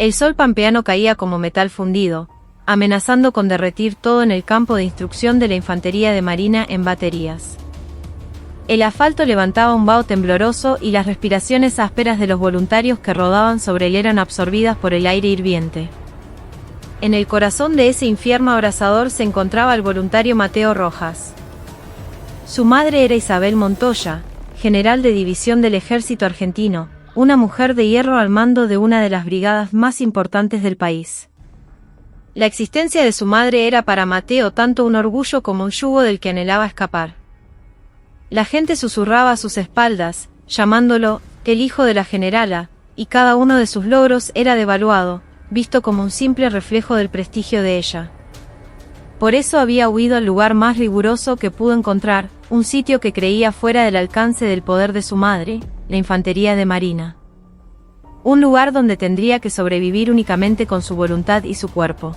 El sol pampeano caía como metal fundido, amenazando con derretir todo en el campo de instrucción de la infantería de marina en baterías. El asfalto levantaba un vaho tembloroso y las respiraciones ásperas de los voluntarios que rodaban sobre él eran absorbidas por el aire hirviente. En el corazón de ese infierno abrasador se encontraba el voluntario Mateo Rojas. Su madre era Isabel Montoya, general de división del ejército argentino, una mujer de hierro al mando de una de las brigadas más importantes del país. La existencia de su madre era para Mateo tanto un orgullo como un yugo del que anhelaba escapar. La gente susurraba a sus espaldas, llamándolo el hijo de la generala, y cada uno de sus logros era devaluado, visto como un simple reflejo del prestigio de ella. Por eso había huido al lugar más riguroso que pudo encontrar, un sitio que creía fuera del alcance del poder de su madre, la infantería de marina. Un lugar donde tendría que sobrevivir únicamente con su voluntad y su cuerpo.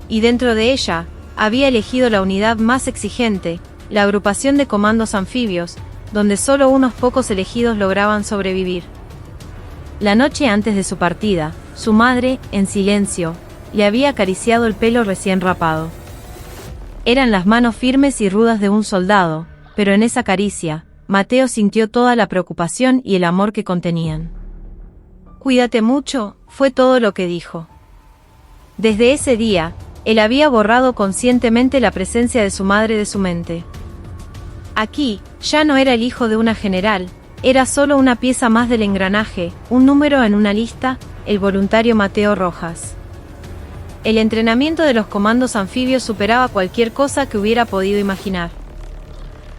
Y dentro de ella, había elegido la unidad más exigente, la agrupación de comandos anfibios, donde solo unos pocos elegidos lograban sobrevivir. La noche antes de su partida, su madre, en silencio, le había acariciado el pelo recién rapado. Eran las manos firmes y rudas de un soldado, pero en esa caricia, Mateo sintió toda la preocupación y el amor que contenían. «Cuídate mucho», fue todo lo que dijo. Desde ese día, él había borrado conscientemente la presencia de su madre de su mente. Aquí, ya no era el hijo de una general, era solo una pieza más del engranaje, un número en una lista, el voluntario Mateo Rojas. El entrenamiento de los comandos anfibios superaba cualquier cosa que hubiera podido imaginar.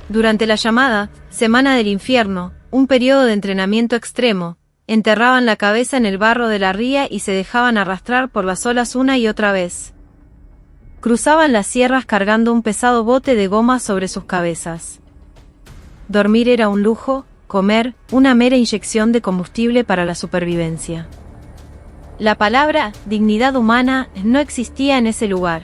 Durante la llamada Semana del Infierno, un periodo de entrenamiento extremo, enterraban la cabeza en el barro de la ría y se dejaban arrastrar por las olas una y otra vez. Cruzaban las sierras cargando un pesado bote de goma sobre sus cabezas. Dormir era un lujo, comer, una mera inyección de combustible para la supervivencia. La palabra dignidad humana no existía en ese lugar.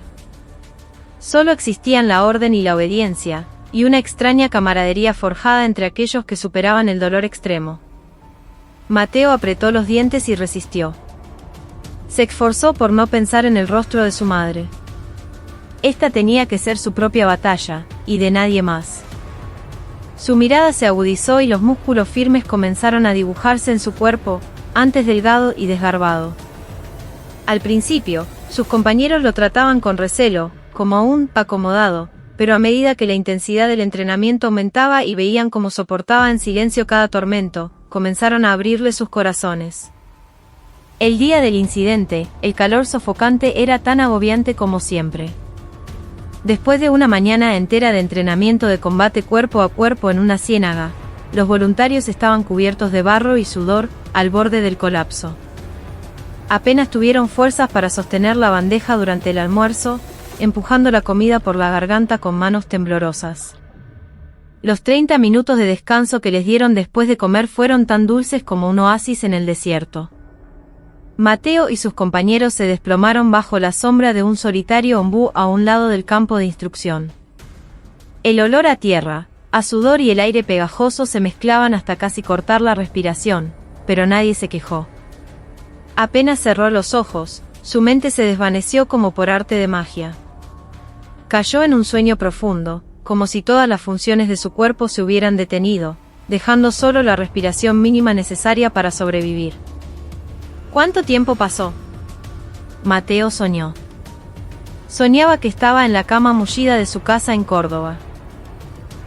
Solo existían la orden y la obediencia, y una extraña camaradería forjada entre aquellos que superaban el dolor extremo. Mateo apretó los dientes y resistió. Se esforzó por no pensar en el rostro de su madre. Esta tenía que ser su propia batalla, y de nadie más. Su mirada se agudizó y los músculos firmes comenzaron a dibujarse en su cuerpo, antes delgado y desgarbado. Al principio, sus compañeros lo trataban con recelo, como un acomodado, pero a medida que la intensidad del entrenamiento aumentaba y veían cómo soportaba en silencio cada tormento, comenzaron a abrirle sus corazones. El día del incidente, el calor sofocante era tan agobiante como siempre. Después de una mañana entera de entrenamiento de combate cuerpo a cuerpo en una ciénaga, los voluntarios estaban cubiertos de barro y sudor, al borde del colapso. Apenas tuvieron fuerzas para sostener la bandeja durante el almuerzo, empujando la comida por la garganta con manos temblorosas. Los 30 minutos de descanso que les dieron después de comer fueron tan dulces como un oasis en el desierto. Mateo y sus compañeros se desplomaron bajo la sombra de un solitario ombú a un lado del campo de instrucción. El olor a tierra, a sudor y el aire pegajoso se mezclaban hasta casi cortar la respiración, pero nadie se quejó. Apenas cerró los ojos, su mente se desvaneció como por arte de magia. Cayó en un sueño profundo, como si todas las funciones de su cuerpo se hubieran detenido, dejando solo la respiración mínima necesaria para sobrevivir. ¿Cuánto tiempo pasó? Mateo soñó. Soñaba que estaba en la cama mullida de su casa en Córdoba.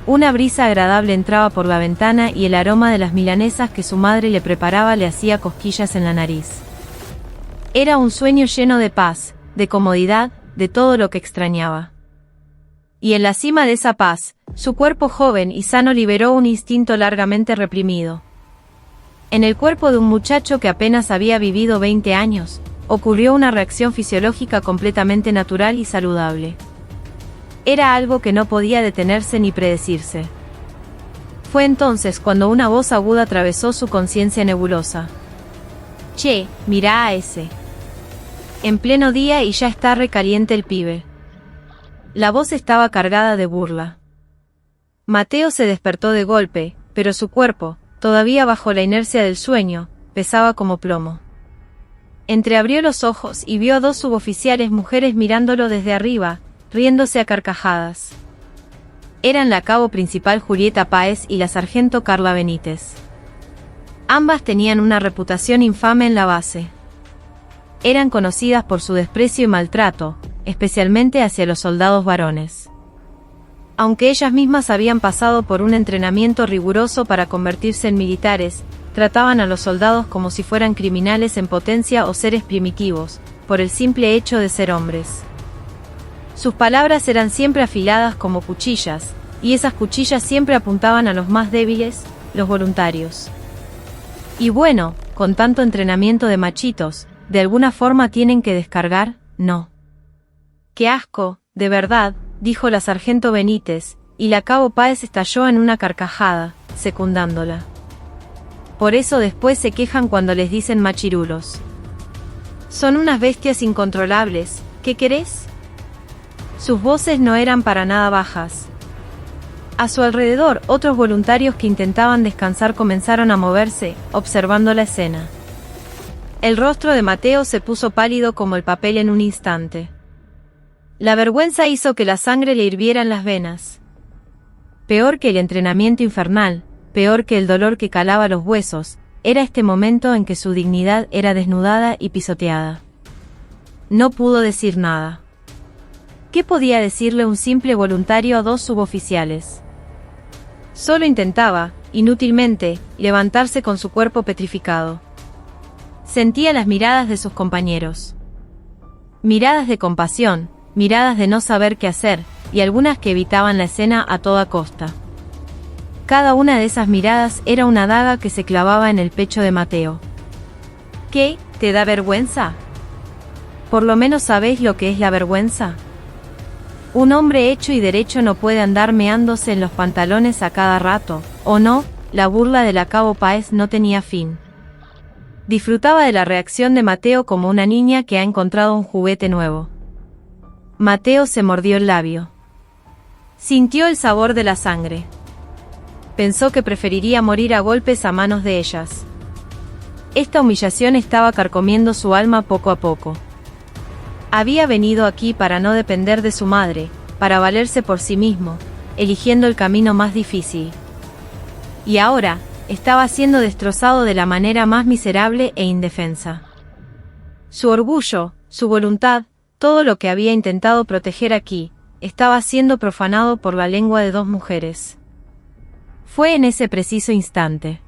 Una brisa agradable entraba por la ventana y el aroma de las milanesas que su madre le preparaba le hacía cosquillas en la nariz. Era un sueño lleno de paz, de comodidad, de todo lo que extrañaba. Y en la cima de esa paz, su cuerpo joven y sano liberó un instinto largamente reprimido. En el cuerpo de un muchacho que apenas había vivido 20 años, ocurrió una reacción fisiológica completamente natural y saludable. Era algo que no podía detenerse ni predecirse. Fue entonces cuando una voz aguda atravesó su conciencia nebulosa. «Che, mirá a ese. En pleno día y ya está recaliente el pibe». La voz estaba cargada de burla. Mateo se despertó de golpe, pero su cuerpo, todavía bajo la inercia del sueño, pesaba como plomo. Entreabrió los ojos y vio a dos suboficiales mujeres mirándolo desde arriba, riéndose a carcajadas. Eran la cabo principal Julieta Páez y la sargento Carla Benítez. Ambas tenían una reputación infame en la base. Eran conocidas por su desprecio y maltrato, especialmente hacia los soldados varones. Aunque ellas mismas habían pasado por un entrenamiento riguroso para convertirse en militares, trataban a los soldados como si fueran criminales en potencia o seres primitivos, por el simple hecho de ser hombres. Sus palabras eran siempre afiladas como cuchillas, y esas cuchillas siempre apuntaban a los más débiles, los voluntarios. Y bueno, con tanto entrenamiento de machitos, ¿de alguna forma tienen que descargar? No. ¡Qué asco, de verdad!, dijo la sargento Benítez, y la cabo Páez estalló en una carcajada, secundándola. Por eso después se quejan cuando les dicen machirulos. Son unas bestias incontrolables, ¿qué querés? Sus voces no eran para nada bajas. A su alrededor, otros voluntarios que intentaban descansar comenzaron a moverse, observando la escena. El rostro de Mateo se puso pálido como el papel en un instante. La vergüenza hizo que la sangre le hirviera en las venas. Peor que el entrenamiento infernal, peor que el dolor que calaba los huesos, era este momento en que su dignidad era desnudada y pisoteada. No pudo decir nada. ¿Qué podía decirle un simple voluntario a dos suboficiales? Solo intentaba, inútilmente, levantarse con su cuerpo petrificado. Sentía las miradas de sus compañeros. Miradas de compasión, miradas de no saber qué hacer, y algunas que evitaban la escena a toda costa. Cada una de esas miradas era una daga que se clavaba en el pecho de Mateo. ¿Qué? ¿Te da vergüenza? ¿Por lo menos sabés lo que es la vergüenza? Un hombre hecho y derecho no puede andar meándose en los pantalones a cada rato, ¿o no? La burla de la cabo Páez no tenía fin. Disfrutaba de la reacción de Mateo como una niña que ha encontrado un juguete nuevo. Mateo se mordió el labio. Sintió el sabor de la sangre. Pensó que preferiría morir a golpes a manos de ellas. Esta humillación estaba carcomiendo su alma poco a poco. Había venido aquí para no depender de su madre, para valerse por sí mismo, eligiendo el camino más difícil. Y ahora, estaba siendo destrozado de la manera más miserable e indefensa. Su orgullo, su voluntad, todo lo que había intentado proteger aquí, estaba siendo profanado por la lengua de dos mujeres. Fue en ese preciso instante.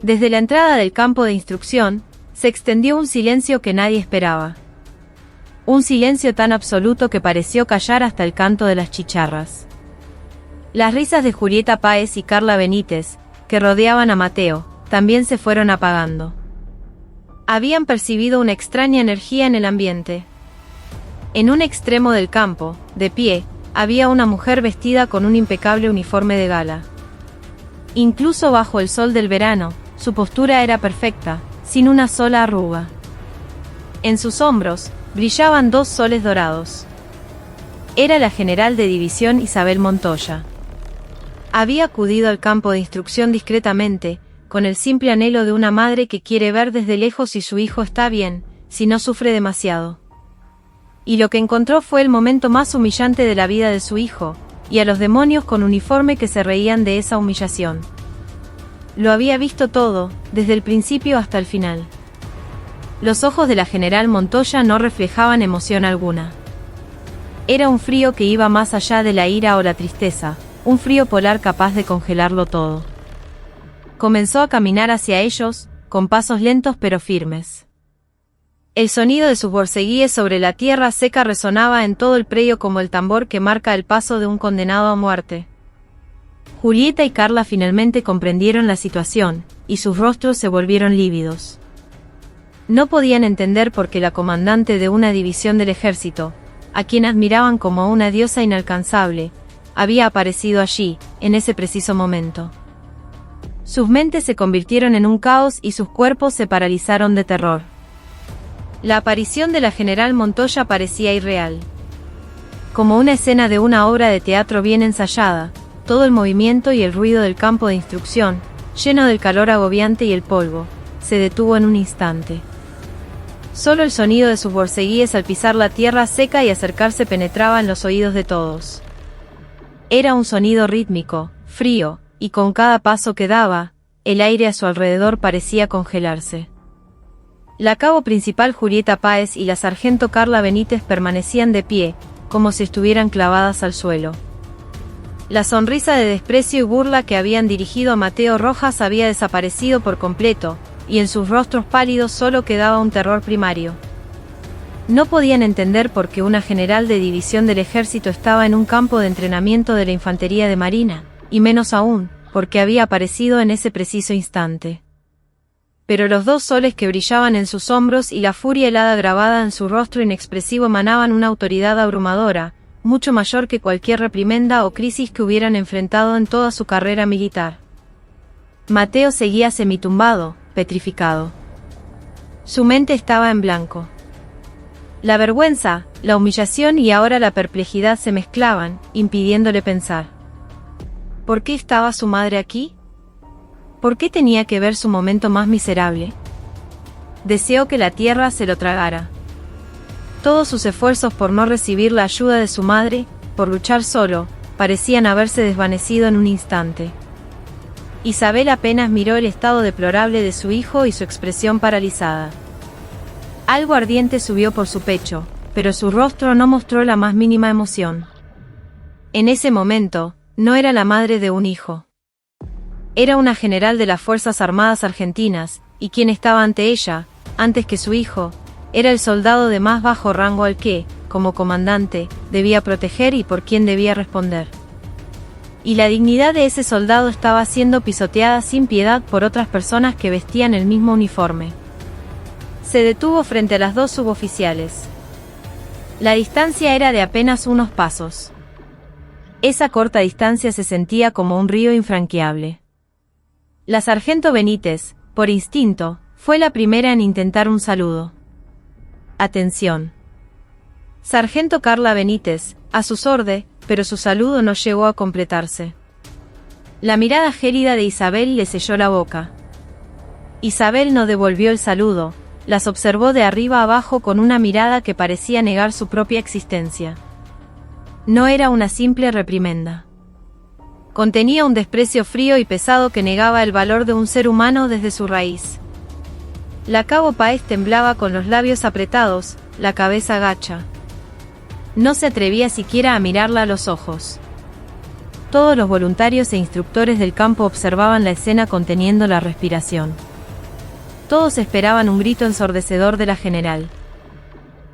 Desde la entrada del campo de instrucción, se extendió un silencio que nadie esperaba. Un silencio tan absoluto que pareció callar hasta el canto de las chicharras. Las risas de Julieta Páez y Carla Benítez, que rodeaban a Mateo, también se fueron apagando. Habían percibido una extraña energía en el ambiente. En un extremo del campo, de pie, había una mujer vestida con un impecable uniforme de gala. Incluso bajo el sol del verano, su postura era perfecta, sin una sola arruga. En sus hombros, brillaban dos soles dorados. Era la general de división Isabel Montoya. Había acudido al campo de instrucción discretamente, con el simple anhelo de una madre que quiere ver desde lejos si su hijo está bien, si no sufre demasiado. Y lo que encontró fue el momento más humillante de la vida de su hijo, y a los demonios con uniforme que se reían de esa humillación. Lo había visto todo, desde el principio hasta el final. Los ojos de la general Montoya no reflejaban emoción alguna. Era un frío que iba más allá de la ira o la tristeza, un frío polar capaz de congelarlo todo. Comenzó a caminar hacia ellos, con pasos lentos pero firmes. El sonido de sus borceguíes sobre la tierra seca resonaba en todo el predio como el tambor que marca el paso de un condenado a muerte. Julieta y Carla finalmente comprendieron la situación, y sus rostros se volvieron lívidos. No podían entender por qué la comandante de una división del ejército, a quien admiraban como una diosa inalcanzable, había aparecido allí, en ese preciso momento. Sus mentes se convirtieron en un caos y sus cuerpos se paralizaron de terror. La aparición de la general Montoya parecía irreal. Como una escena de una obra de teatro bien ensayada, todo el movimiento y el ruido del campo de instrucción, lleno del calor agobiante y el polvo, se detuvo en un instante. Solo el sonido de sus borceguíes al pisar la tierra seca y acercarse penetraba en los oídos de todos. Era un sonido rítmico, frío, y con cada paso que daba, el aire a su alrededor parecía congelarse. La cabo principal Julieta Páez y la sargento Carla Benítez permanecían de pie, como si estuvieran clavadas al suelo. La sonrisa de desprecio y burla que habían dirigido a Mateo Rojas había desaparecido por completo, y en sus rostros pálidos solo quedaba un terror primario. No podían entender por qué una general de división del ejército estaba en un campo de entrenamiento de la infantería de marina, y menos aún, por qué había aparecido en ese preciso instante. Pero los dos soles que brillaban en sus hombros y la furia helada grabada en su rostro inexpresivo emanaban una autoridad abrumadora, mucho mayor que cualquier reprimenda o crisis que hubieran enfrentado en toda su carrera militar. Mateo seguía semitumbado, petrificado. Su mente estaba en blanco. La vergüenza, la humillación y ahora la perplejidad se mezclaban, impidiéndole pensar. ¿Por qué estaba su madre aquí? ¿Por qué tenía que ver su momento más miserable? Deseó que la tierra se lo tragara. Todos sus esfuerzos por no recibir la ayuda de su madre, por luchar solo, parecían haberse desvanecido en un instante. Isabel apenas miró el estado deplorable de su hijo y su expresión paralizada. Algo ardiente subió por su pecho, pero su rostro no mostró la más mínima emoción. En ese momento, no era la madre de un hijo. Era una general de las Fuerzas Armadas Argentinas, y quien estaba ante ella, antes que su hijo, era el soldado de más bajo rango al que, como comandante, debía proteger y por quien debía responder. Y la dignidad de ese soldado estaba siendo pisoteada sin piedad por otras personas que vestían el mismo uniforme. Se detuvo frente a las dos suboficiales. La distancia era de apenas unos pasos. Esa corta distancia se sentía como un río infranqueable. La sargento Benítez, por instinto, fue la primera en intentar un saludo. Atención. Sargento Carla Benítez, a sus órdenes, pero su saludo no llegó a completarse. La mirada gélida de Isabel le selló la boca. Isabel no devolvió el saludo, las observó de arriba abajo con una mirada que parecía negar su propia existencia. No era una simple reprimenda. Contenía un desprecio frío y pesado que negaba el valor de un ser humano desde su raíz. La cabo Páez temblaba con los labios apretados, la cabeza gacha. No se atrevía siquiera a mirarla a los ojos. Todos los voluntarios e instructores del campo observaban la escena conteniendo la respiración. Todos esperaban un grito ensordecedor de la general.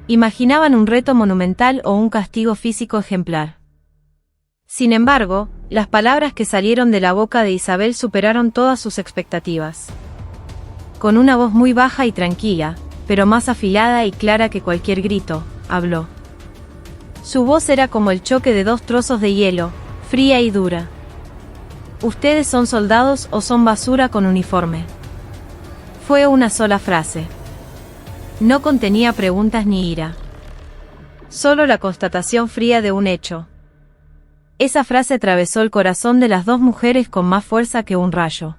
Imaginaban un reto monumental o un castigo físico ejemplar. Sin embargo, las palabras que salieron de la boca de Isabel superaron todas sus expectativas. Con una voz muy baja y tranquila, pero más afilada y clara que cualquier grito, habló. Su voz era como el choque de dos trozos de hielo, fría y dura. ¿Ustedes son soldados o son basura con uniforme? Fue una sola frase. No contenía preguntas ni ira. Solo la constatación fría de un hecho. Esa frase atravesó el corazón de las dos mujeres con más fuerza que un rayo.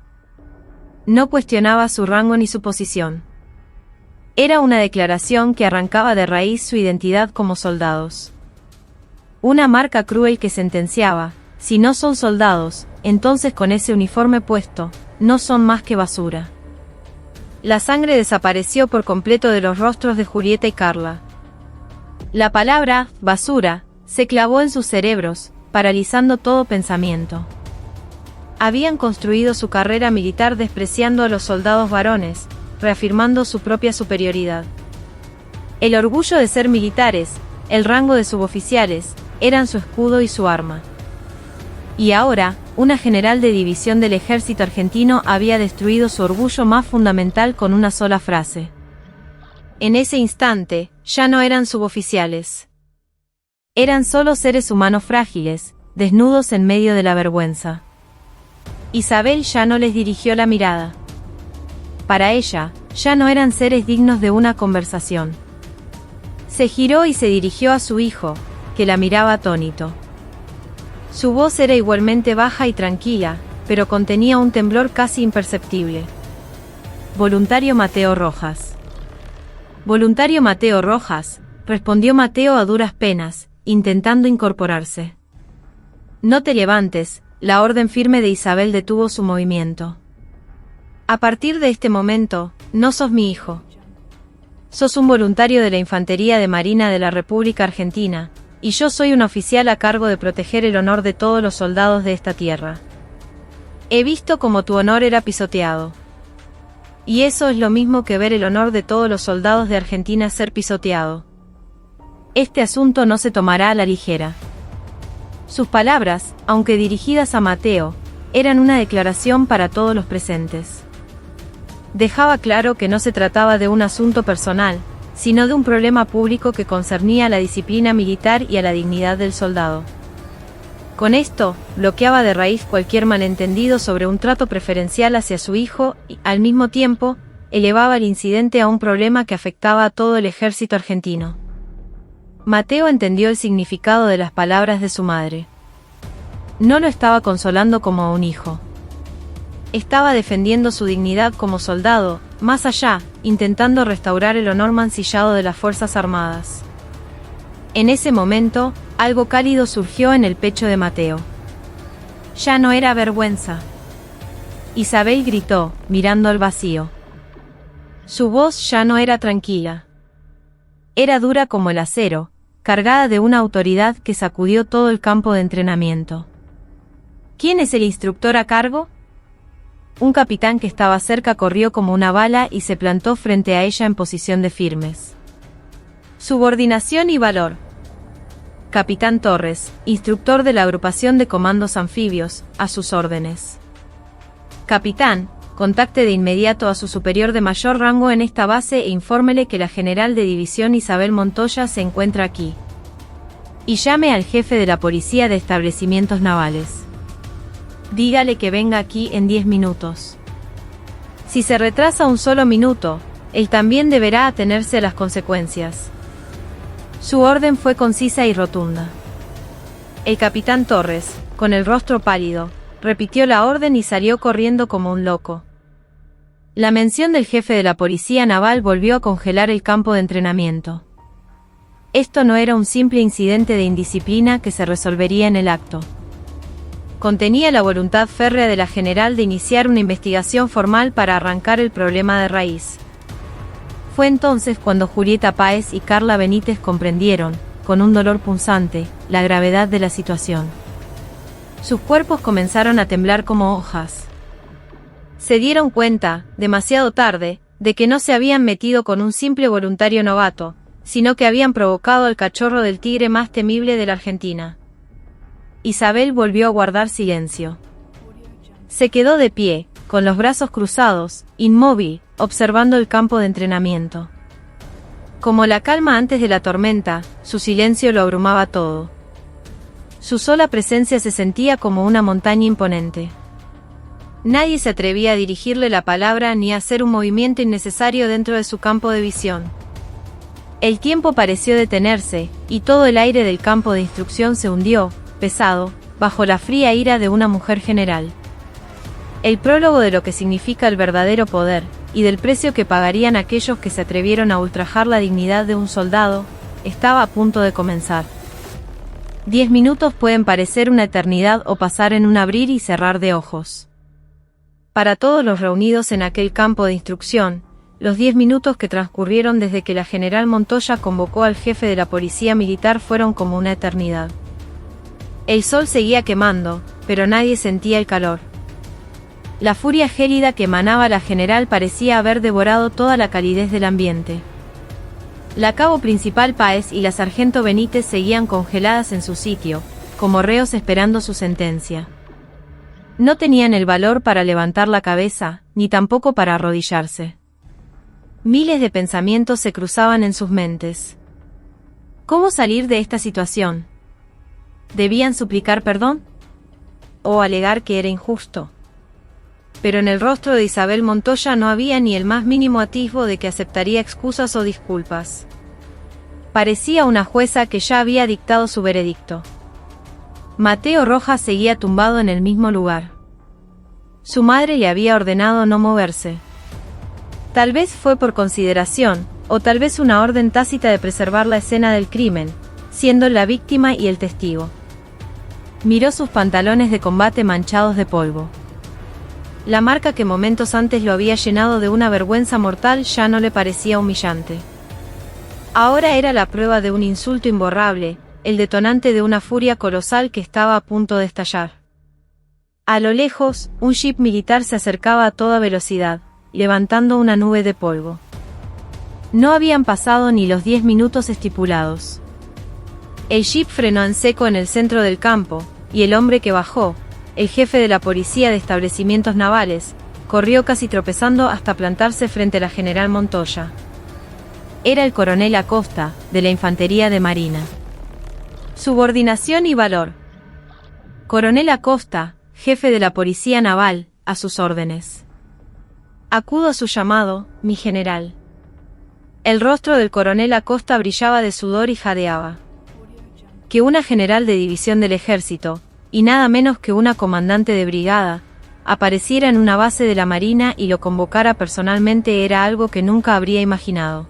No cuestionaba su rango ni su posición. Era una declaración que arrancaba de raíz su identidad como soldados. Una marca cruel que sentenciaba, si no son soldados, entonces con ese uniforme puesto, no son más que basura. La sangre desapareció por completo de los rostros de Julieta y Carla. La palabra, basura, se clavó en sus cerebros, paralizando todo pensamiento. Habían construido su carrera militar despreciando a los soldados varones, reafirmando su propia superioridad. El orgullo de ser militares, el rango de suboficiales, eran su escudo y su arma. Y ahora, una general de división del ejército argentino había destruido su orgullo más fundamental con una sola frase. En ese instante, ya no eran suboficiales. Eran solo seres humanos frágiles, desnudos en medio de la vergüenza. Isabel ya no les dirigió la mirada. Para ella, ya no eran seres dignos de una conversación. Se giró y se dirigió a su hijo, que la miraba atónito. Su voz era igualmente baja y tranquila, pero contenía un temblor casi imperceptible. Voluntario Mateo Rojas. Voluntario Mateo Rojas, respondió Mateo a duras penas, intentando incorporarse. No te levantes, la orden firme de Isabel detuvo su movimiento. A partir de este momento, no sos mi hijo. Sos un voluntario de la Infantería de Marina de la República Argentina, y yo soy un oficial a cargo de proteger el honor de todos los soldados de esta tierra. He visto cómo tu honor era pisoteado. Y eso es lo mismo que ver el honor de todos los soldados de Argentina ser pisoteado. Este asunto no se tomará a la ligera. Sus palabras, aunque dirigidas a Mateo, eran una declaración para todos los presentes. Dejaba claro que no se trataba de un asunto personal, sino de un problema público que concernía a la disciplina militar y a la dignidad del soldado. Con esto, bloqueaba de raíz cualquier malentendido sobre un trato preferencial hacia su hijo y, al mismo tiempo, elevaba el incidente a un problema que afectaba a todo el ejército argentino. Mateo entendió el significado de las palabras de su madre. No lo estaba consolando como a un hijo. Estaba defendiendo su dignidad como soldado, más allá, intentando restaurar el honor mancillado de las Fuerzas Armadas. En ese momento, algo cálido surgió en el pecho de Mateo. Ya no era vergüenza. Isabel gritó, mirando al vacío. Su voz ya no era tranquila. Era dura como el acero, cargada de una autoridad que sacudió todo el campo de entrenamiento. ¿Quién es el instructor a cargo? Un capitán que estaba cerca corrió como una bala y se plantó frente a ella en posición de firmes. Subordinación y valor. Capitán Torres, instructor de la agrupación de comandos anfibios, a sus órdenes. Capitán, contacte de inmediato a su superior de mayor rango en esta base e infórmele que la general de división Isabel Montoya se encuentra aquí. Y llame al jefe de la policía de establecimientos navales. Dígale que venga aquí en 10 minutos. Si se retrasa un solo minuto, él también deberá atenerse a las consecuencias. Su orden fue concisa y rotunda. El capitán Torres, con el rostro pálido, repitió la orden y salió corriendo como un loco. La mención del jefe de la policía naval volvió a congelar el campo de entrenamiento. Esto no era un simple incidente de indisciplina que se resolvería en el acto. Contenía la voluntad férrea de la general de iniciar una investigación formal para arrancar el problema de raíz. Fue entonces cuando Julieta Páez y Carla Benítez comprendieron, con un dolor punzante, la gravedad de la situación. Sus cuerpos comenzaron a temblar como hojas. Se dieron cuenta, demasiado tarde, de que no se habían metido con un simple voluntario novato, sino que habían provocado al cachorro del tigre más temible de la Argentina. Isabel volvió a guardar silencio. Se quedó de pie, con los brazos cruzados, inmóvil, observando el campo de entrenamiento. Como la calma antes de la tormenta, su silencio lo abrumaba todo. Su sola presencia se sentía como una montaña imponente. Nadie se atrevía a dirigirle la palabra ni a hacer un movimiento innecesario dentro de su campo de visión. El tiempo pareció detenerse, y todo el aire del campo de instrucción se hundió, pesado, bajo la fría ira de una mujer general. El prólogo de lo que significa el verdadero poder, y del precio que pagarían aquellos que se atrevieron a ultrajar la dignidad de un soldado, estaba a punto de comenzar. 10 minutos pueden parecer una eternidad o pasar en un abrir y cerrar de ojos. Para todos los reunidos en aquel campo de instrucción, los 10 minutos que transcurrieron desde que la general Montoya convocó al jefe de la policía militar fueron como una eternidad. El sol seguía quemando, pero nadie sentía el calor. La furia gélida que emanaba la general parecía haber devorado toda la calidez del ambiente. La cabo principal Páez y la sargento Benítez seguían congeladas en su sitio, como reos esperando su sentencia. No tenían el valor para levantar la cabeza, ni tampoco para arrodillarse. Miles de pensamientos se cruzaban en sus mentes. ¿Cómo salir de esta situación? ¿Debían suplicar perdón? ¿O alegar que era injusto? Pero en el rostro de Isabel Montoya no había ni el más mínimo atisbo de que aceptaría excusas o disculpas. Parecía una jueza que ya había dictado su veredicto. Mateo Rojas seguía tumbado en el mismo lugar. Su madre le había ordenado no moverse. Tal vez fue por consideración, o tal vez una orden tácita de preservar la escena del crimen, siendo la víctima y el testigo. Miró sus pantalones de combate manchados de polvo. La marca que momentos antes lo había llenado de una vergüenza mortal ya no le parecía humillante. Ahora era la prueba de un insulto imborrable, el detonante de una furia colosal que estaba a punto de estallar. A lo lejos, un jeep militar se acercaba a toda velocidad, levantando una nube de polvo. No habían pasado ni los 10 minutos estipulados. El jeep frenó en seco en el centro del campo, y el hombre que bajó, el jefe de la policía de establecimientos navales, corrió casi tropezando hasta plantarse frente a la general Montoya. Era el coronel Acosta, de la Infantería de Marina. Subordinación y valor. Coronel Acosta, jefe de la Policía Naval, a sus órdenes. Acudo a su llamado, mi general. El rostro del coronel Acosta brillaba de sudor y jadeaba. Que una general de división del ejército, y nada menos que una comandante de brigada, apareciera en una base de la Marina y lo convocara personalmente era algo que nunca habría imaginado.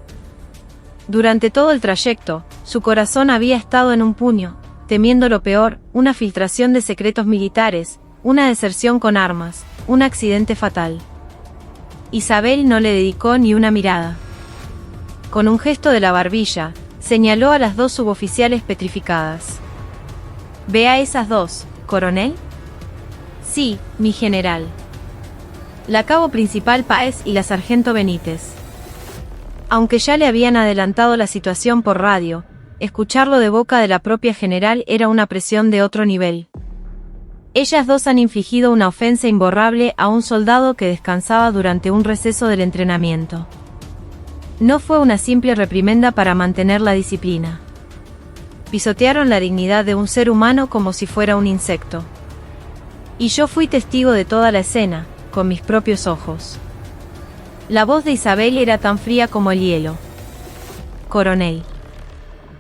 Durante todo el trayecto, su corazón había estado en un puño, temiendo lo peor, una filtración de secretos militares, una deserción con armas, un accidente fatal. Isabel no le dedicó ni una mirada. Con un gesto de la barbilla, señaló a las dos suboficiales petrificadas. «¿Ve a esas dos, coronel?» «Sí, mi general. La cabo principal Páez y la sargento Benítez». Aunque ya le habían adelantado la situación por radio, escucharlo de boca de la propia general era una presión de otro nivel. Ellas dos han infligido una ofensa imborrable a un soldado que descansaba durante un receso del entrenamiento. No fue una simple reprimenda para mantener la disciplina. Pisotearon la dignidad de un ser humano como si fuera un insecto. Y yo fui testigo de toda la escena, con mis propios ojos. La voz de Isabel era tan fría como el hielo. «Coronel».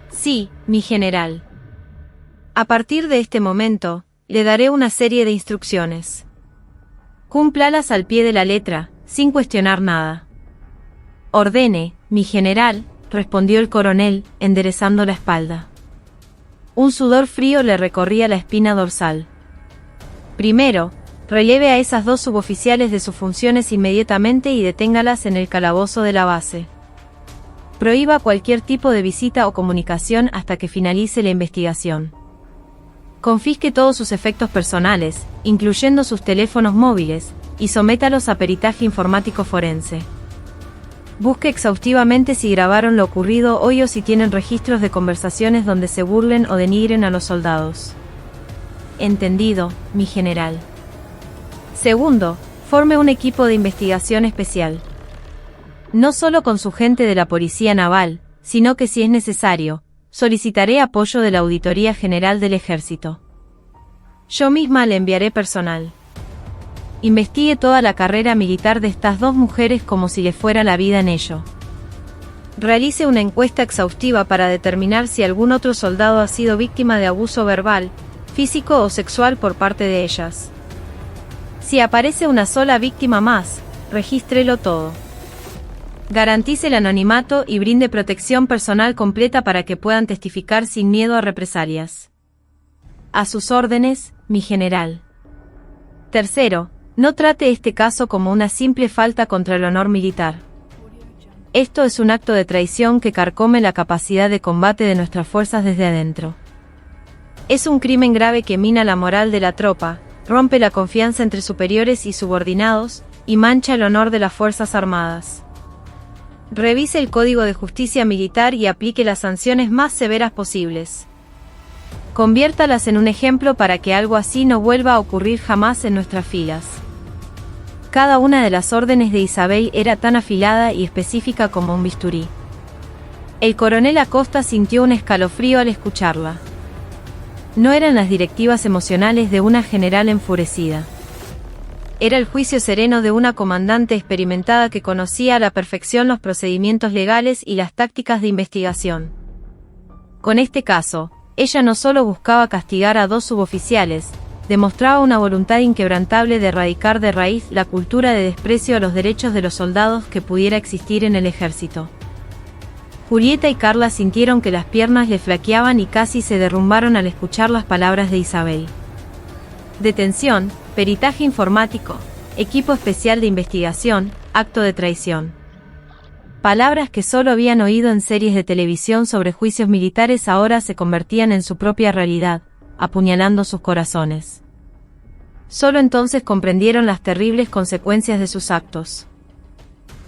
«Sí, mi general. A partir de este momento, le daré una serie de instrucciones. Cúmplalas al pie de la letra, sin cuestionar nada». «Ordene, mi general», respondió el coronel, enderezando la espalda. Un sudor frío le recorría la espina dorsal. «Primero, releve a esas dos suboficiales de sus funciones inmediatamente y deténgalas en el calabozo de la base. Prohíba cualquier tipo de visita o comunicación hasta que finalice la investigación. Confisque todos sus efectos personales, incluyendo sus teléfonos móviles, y sométalos a peritaje informático forense. Busque exhaustivamente si grabaron lo ocurrido hoy o si tienen registros de conversaciones donde se burlen o denigren a los soldados». «Entendido, mi general». Segundo, forme un equipo de investigación especial. No solo con su gente de la Policía Naval, sino que si es necesario, solicitaré apoyo de la Auditoría General del Ejército. Yo misma le enviaré personal. Investigue toda la carrera militar de estas dos mujeres como si le fuera la vida en ello. Realice una encuesta exhaustiva para determinar si algún otro soldado ha sido víctima de abuso verbal, físico o sexual por parte de ellas. Si aparece una sola víctima más, regístrelo todo. Garantice el anonimato y brinde protección personal completa para que puedan testificar sin miedo a represalias. A sus órdenes, mi general. Tercero, no trate este caso como una simple falta contra el honor militar. Esto es un acto de traición que carcome la capacidad de combate de nuestras fuerzas desde adentro. Es un crimen grave que mina la moral de la tropa, rompe la confianza entre superiores y subordinados, y mancha el honor de las Fuerzas Armadas. Revise el Código de Justicia Militar y aplique las sanciones más severas posibles. Conviértalas en un ejemplo para que algo así no vuelva a ocurrir jamás en nuestras filas. Cada una de las órdenes de Isabel era tan afilada y específica como un bisturí. El coronel Acosta sintió un escalofrío al escucharla. No eran las directivas emocionales de una general enfurecida. Era el juicio sereno de una comandante experimentada que conocía a la perfección los procedimientos legales y las tácticas de investigación. Con este caso, ella no solo buscaba castigar a dos suboficiales, demostraba una voluntad inquebrantable de erradicar de raíz la cultura de desprecio a los derechos de los soldados que pudiera existir en el ejército. Julieta y Carla sintieron que las piernas les flaqueaban y casi se derrumbaron al escuchar las palabras de Isabel. Detención, peritaje informático, equipo especial de investigación, acto de traición. Palabras que solo habían oído en series de televisión sobre juicios militares ahora se convertían en su propia realidad, apuñalando sus corazones. Solo entonces comprendieron las terribles consecuencias de sus actos.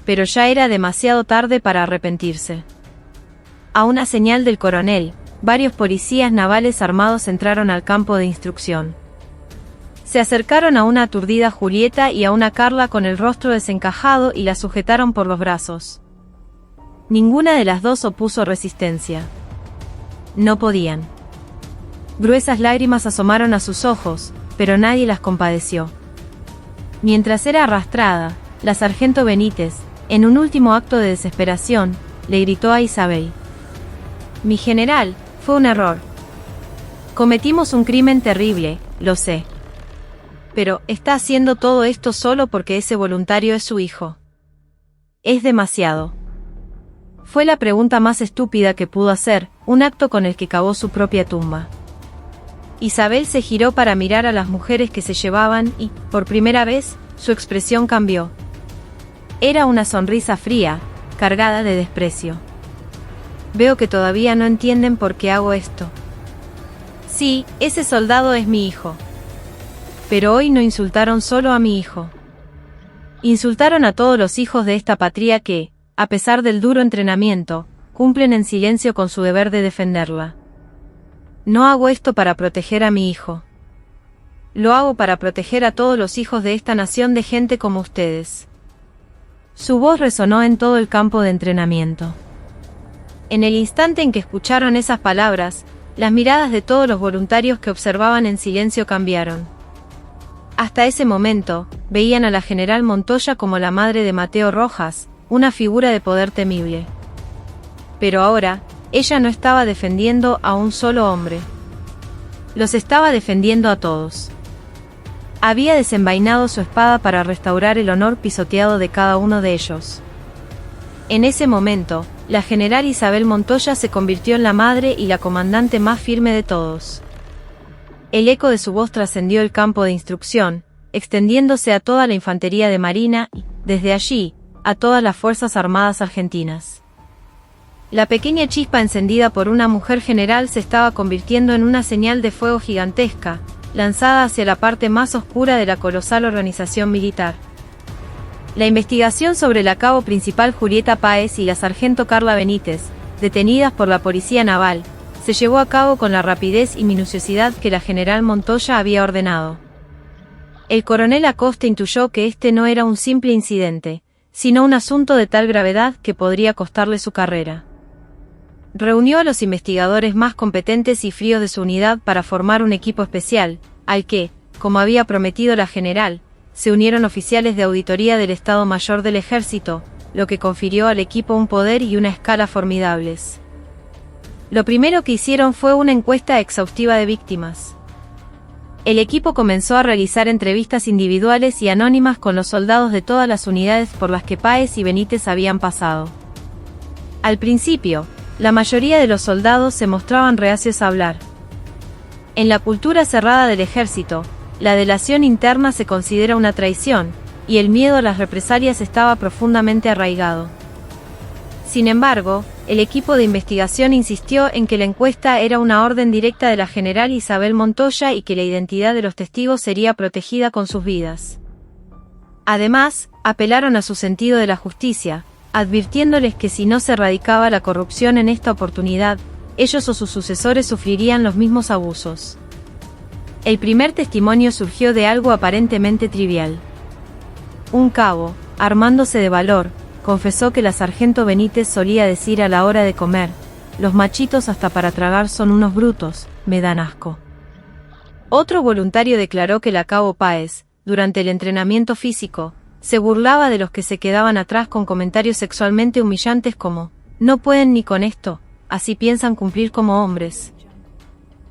Pero ya era demasiado tarde para arrepentirse. A una señal del coronel, varios policías navales armados entraron al campo de instrucción. Se acercaron a una aturdida Julieta y a una Carla con el rostro desencajado y la sujetaron por los brazos. Ninguna de las dos opuso resistencia. No podían. Gruesas lágrimas asomaron a sus ojos, pero nadie las compadeció. Mientras era arrastrada, la sargento Benítez, en un último acto de desesperación, le gritó a Isabel: «Mi general, fue un error. Cometimos un crimen terrible, lo sé. Pero, ¿está haciendo todo esto solo porque ese voluntario es su hijo? Es demasiado». Fue la pregunta más estúpida que pudo hacer, un acto con el que cavó su propia tumba. Isabel se giró para mirar a las mujeres que se llevaban y, por primera vez, su expresión cambió. Era una sonrisa fría, cargada de desprecio. «Veo que todavía no entienden por qué hago esto. Sí, ese soldado es mi hijo. Pero hoy no insultaron solo a mi hijo. Insultaron a todos los hijos de esta patria que, a pesar del duro entrenamiento, cumplen en silencio con su deber de defenderla. No hago esto para proteger a mi hijo. Lo hago para proteger a todos los hijos de esta nación de gente como ustedes». Su voz resonó en todo el campo de entrenamiento. En el instante en que escucharon esas palabras, las miradas de todos los voluntarios que observaban en silencio cambiaron. Hasta ese momento, veían a la general Montoya como la madre de Mateo Rojas, una figura de poder temible. Pero ahora, ella no estaba defendiendo a un solo hombre. Los estaba defendiendo a todos. Había desenvainado su espada para restaurar el honor pisoteado de cada uno de ellos. En ese momento, la general Isabel Montoya se convirtió en la madre y la comandante más firme de todos. El eco de su voz trascendió el campo de instrucción, extendiéndose a toda la infantería de Marina y, desde allí, a todas las Fuerzas Armadas argentinas. La pequeña chispa encendida por una mujer general se estaba convirtiendo en una señal de fuego gigantesca, lanzada hacia la parte más oscura de la colosal organización militar. La investigación sobre la cabo principal Julieta Páez y la sargento Carla Benítez, detenidas por la Policía Naval, se llevó a cabo con la rapidez y minuciosidad que la general Montoya había ordenado. El coronel Acosta intuyó que este no era un simple incidente, sino un asunto de tal gravedad que podría costarle su carrera. Reunió a los investigadores más competentes y fríos de su unidad para formar un equipo especial, al que, como había prometido la general, se unieron oficiales de auditoría del Estado Mayor del Ejército, lo que confirió al equipo un poder y una escala formidables. Lo primero que hicieron fue una encuesta exhaustiva de víctimas. El equipo comenzó a realizar entrevistas individuales y anónimas con los soldados de todas las unidades por las que Páez y Benítez habían pasado. Al principio, la mayoría de los soldados se mostraban reacios a hablar. En la cultura cerrada del ejército, la delación interna se considera una traición, y el miedo a las represalias estaba profundamente arraigado. Sin embargo, el equipo de investigación insistió en que la encuesta era una orden directa de la general Isabel Montoya y que la identidad de los testigos sería protegida con sus vidas. Además, apelaron a su sentido de la justicia, advirtiéndoles que si no se erradicaba la corrupción en esta oportunidad, ellos o sus sucesores sufrirían los mismos abusos. El primer testimonio surgió de algo aparentemente trivial. Un cabo, armándose de valor, confesó que la sargento Benítez solía decir a la hora de comer: «Los machitos hasta para tragar son unos brutos, me dan asco». Otro voluntario declaró que la cabo Páez, durante el entrenamiento físico, se burlaba de los que se quedaban atrás con comentarios sexualmente humillantes como: «No pueden ni con esto, así piensan cumplir como hombres».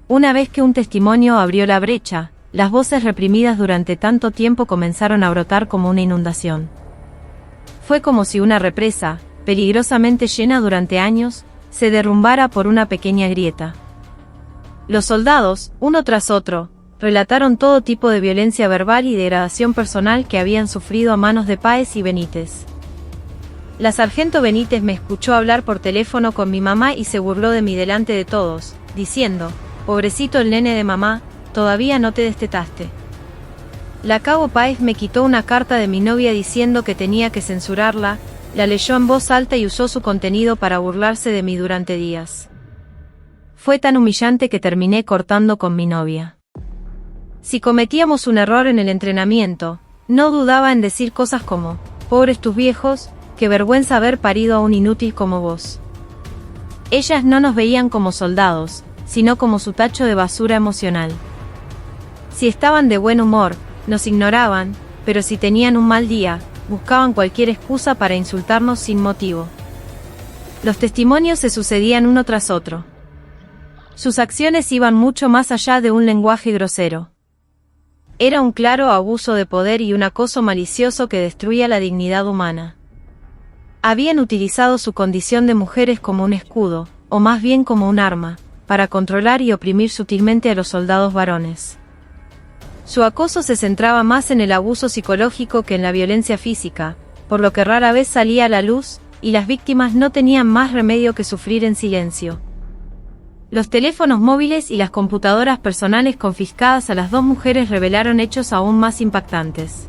Una vez que un testimonio abrió la brecha, las voces reprimidas durante tanto tiempo comenzaron a brotar como una inundación. Fue como si una represa, peligrosamente llena durante años, se derrumbara por una pequeña grieta. Los soldados, uno tras otro, relataron todo tipo de violencia verbal y degradación personal que habían sufrido a manos de Páez y Benítez. La sargento Benítez me escuchó hablar por teléfono con mi mamá y se burló de mí delante de todos, diciendo: «Pobrecito el nene de mamá, todavía no te destetaste». La cabo Páez me quitó una carta de mi novia diciendo que tenía que censurarla, la leyó en voz alta y usó su contenido para burlarse de mí durante días. Fue tan humillante que terminé cortando con mi novia. Si cometíamos un error en el entrenamiento, no dudaba en decir cosas como: «Pobres tus viejos, qué vergüenza haber parido a un inútil como vos». Ellas no nos veían como soldados, sino como su tacho de basura emocional. Si estaban de buen humor, nos ignoraban, pero si tenían un mal día, buscaban cualquier excusa para insultarnos sin motivo. Los testimonios se sucedían uno tras otro. Sus acciones iban mucho más allá de un lenguaje grosero. Era un claro abuso de poder y un acoso malicioso que destruía la dignidad humana. Habían utilizado su condición de mujeres como un escudo, o más bien como un arma, para controlar y oprimir sutilmente a los soldados varones. Su acoso se centraba más en el abuso psicológico que en la violencia física, por lo que rara vez salía a la luz, y las víctimas no tenían más remedio que sufrir en silencio. Los teléfonos móviles y las computadoras personales confiscadas a las dos mujeres revelaron hechos aún más impactantes.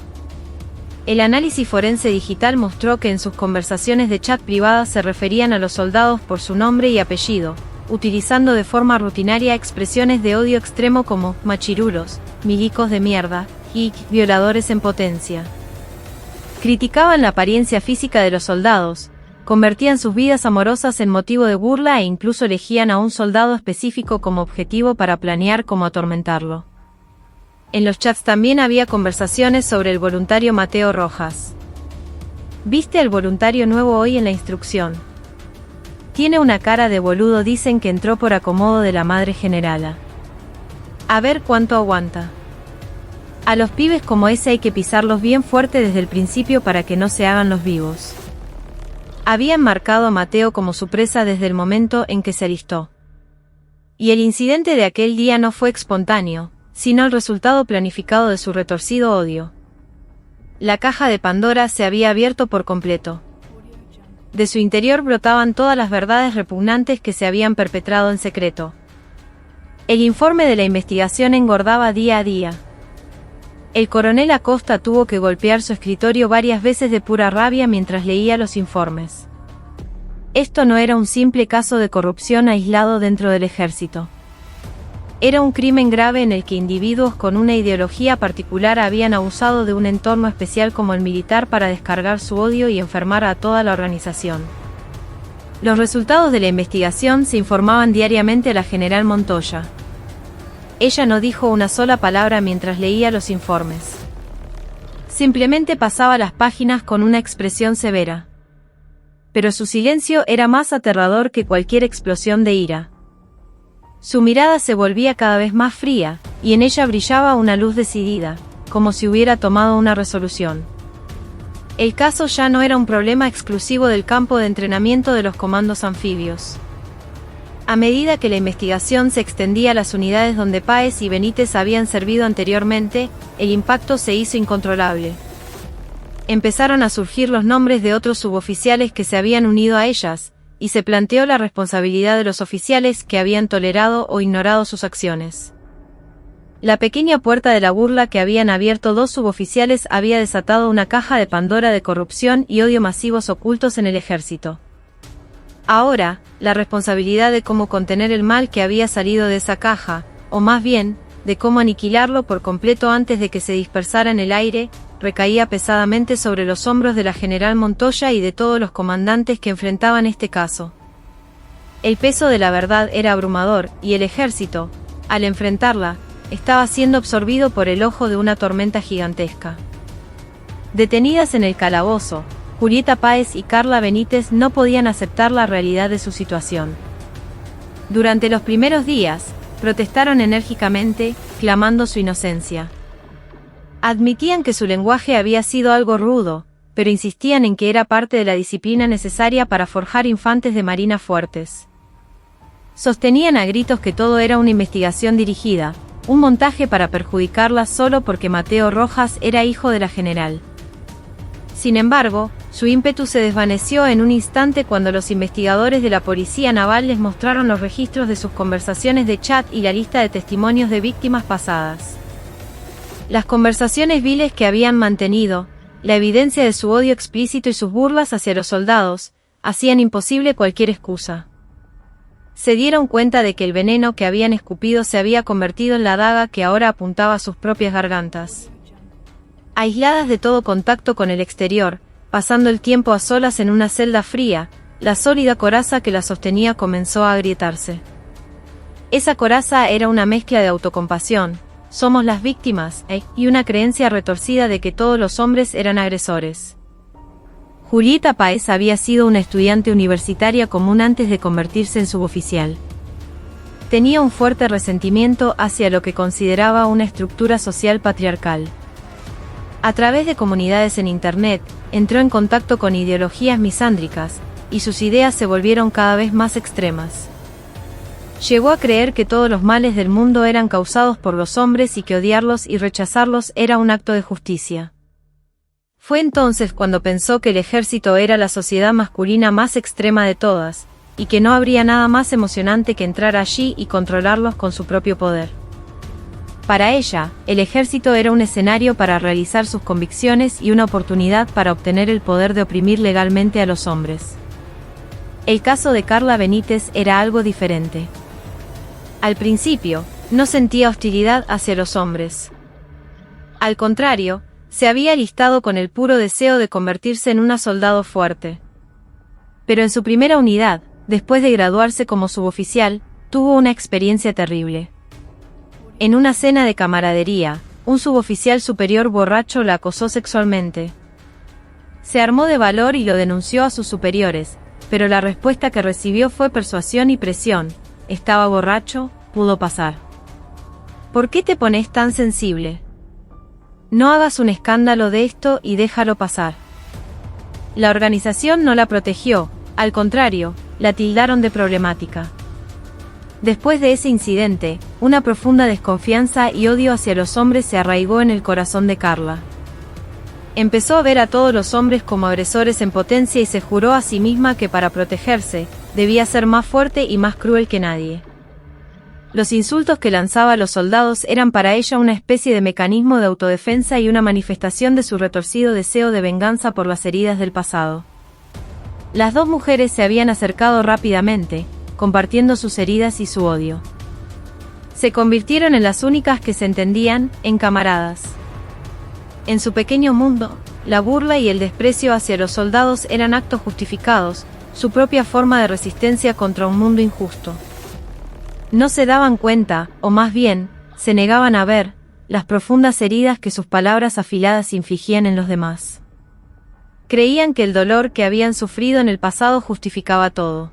El análisis forense digital mostró que en sus conversaciones de chat privadas se referían a los soldados por su nombre y apellido, utilizando de forma rutinaria expresiones de odio extremo como machirulos, milicos de mierda y violadores en potencia. Criticaban la apariencia física de los soldados, convertían sus vidas amorosas en motivo de burla e incluso elegían a un soldado específico como objetivo para planear cómo atormentarlo. En los chats también había conversaciones sobre el voluntario Mateo Rojas. ¿Viste al voluntario nuevo hoy en la instrucción? Tiene una cara de boludo, dicen que entró por acomodo de la madre generala. A ver cuánto aguanta. A los pibes como ese hay que pisarlos bien fuerte desde el principio para que no se hagan los vivos. Habían marcado a Mateo como su presa desde el momento en que se alistó. Y el incidente de aquel día no fue espontáneo, sino el resultado planificado de su retorcido odio. La caja de Pandora se había abierto por completo. De su interior brotaban todas las verdades repugnantes que se habían perpetrado en secreto. El informe de la investigación engordaba día a día. El coronel Acosta tuvo que golpear su escritorio varias veces de pura rabia mientras leía los informes. Esto no era un simple caso de corrupción aislado dentro del ejército. Era un crimen grave en el que individuos con una ideología particular habían abusado de un entorno especial como el militar para descargar su odio y enfermar a toda la organización. Los resultados de la investigación se informaban diariamente a la general Montoya. Ella no dijo una sola palabra mientras leía los informes. Simplemente pasaba las páginas con una expresión severa. Pero su silencio era más aterrador que cualquier explosión de ira. Su mirada se volvía cada vez más fría, y en ella brillaba una luz decidida, como si hubiera tomado una resolución. El caso ya no era un problema exclusivo del campo de entrenamiento de los comandos anfibios. A medida que la investigación se extendía a las unidades donde Páez y Benítez habían servido anteriormente, el impacto se hizo incontrolable. Empezaron a surgir los nombres de otros suboficiales que se habían unido a ellas, y se planteó la responsabilidad de los oficiales que habían tolerado o ignorado sus acciones. La pequeña puerta de la burla que habían abierto dos suboficiales había desatado una caja de Pandora de corrupción y odio masivos ocultos en el ejército. Ahora, la responsabilidad de cómo contener el mal que había salido de esa caja, o más bien, de cómo aniquilarlo por completo antes de que se dispersara en el aire, recaía pesadamente sobre los hombros de la general Montoya y de todos los comandantes que enfrentaban este caso. El peso de la verdad era abrumador, y el ejército, al enfrentarla, estaba siendo absorbido por el ojo de una tormenta gigantesca. Detenidas en el calabozo, Julieta Páez y Carla Benítez no podían aceptar la realidad de su situación. Durante los primeros días, protestaron enérgicamente, clamando su inocencia. Admitían que su lenguaje había sido algo rudo, pero insistían en que era parte de la disciplina necesaria para forjar infantes de marina fuertes. Sostenían a gritos que todo era una investigación dirigida, un montaje para perjudicarla solo porque Mateo Rojas era hijo de la general. Sin embargo, su ímpetu se desvaneció en un instante cuando los investigadores de la Policía Naval les mostraron los registros de sus conversaciones de chat y la lista de testimonios de víctimas pasadas. Las conversaciones viles que habían mantenido, la evidencia de su odio explícito y sus burlas hacia los soldados, hacían imposible cualquier excusa. Se dieron cuenta de que el veneno que habían escupido se había convertido en la daga que ahora apuntaba a sus propias gargantas. Aisladas de todo contacto con el exterior, pasando el tiempo a solas en una celda fría, la sólida coraza que la sostenía comenzó a agrietarse. Esa coraza era una mezcla de autocompasión, somos las víctimas, y una creencia retorcida de que todos los hombres eran agresores. Julieta Páez había sido una estudiante universitaria común antes de convertirse en suboficial. Tenía un fuerte resentimiento hacia lo que consideraba una estructura social patriarcal. A través de comunidades en Internet, entró en contacto con ideologías misándricas, y sus ideas se volvieron cada vez más extremas. Llegó a creer que todos los males del mundo eran causados por los hombres y que odiarlos y rechazarlos era un acto de justicia. Fue entonces cuando pensó que el ejército era la sociedad masculina más extrema de todas, y que no habría nada más emocionante que entrar allí y controlarlos con su propio poder. Para ella, el ejército era un escenario para realizar sus convicciones y una oportunidad para obtener el poder de oprimir legalmente a los hombres. El caso de Carla Benítez era algo diferente. Al principio, no sentía hostilidad hacia los hombres. Al contrario, se había alistado con el puro deseo de convertirse en una soldado fuerte. Pero en su primera unidad, después de graduarse como suboficial, tuvo una experiencia terrible. En una cena de camaradería, un suboficial superior borracho la acosó sexualmente. Se armó de valor y lo denunció a sus superiores, pero la respuesta que recibió fue persuasión y presión. Estaba borracho, pudo pasar. ¿Por qué te pones tan sensible? No hagas un escándalo de esto y déjalo pasar. La organización no la protegió, al contrario, la tildaron de problemática. Después de ese incidente, una profunda desconfianza y odio hacia los hombres se arraigó en el corazón de Carla. Empezó a ver a todos los hombres como agresores en potencia y se juró a sí misma que para protegerse, debía ser más fuerte y más cruel que nadie. Los insultos que lanzaba a los soldados eran para ella una especie de mecanismo de autodefensa y una manifestación de su retorcido deseo de venganza por las heridas del pasado. Las dos mujeres se habían acercado rápidamente, compartiendo sus heridas y su odio. Se convirtieron en las únicas que se entendían, en camaradas. En su pequeño mundo, la burla y el desprecio hacia los soldados eran actos justificados, su propia forma de resistencia contra un mundo injusto. No se daban cuenta, o más bien, se negaban a ver, las profundas heridas que sus palabras afiladas infligían en los demás. Creían que el dolor que habían sufrido en el pasado justificaba todo.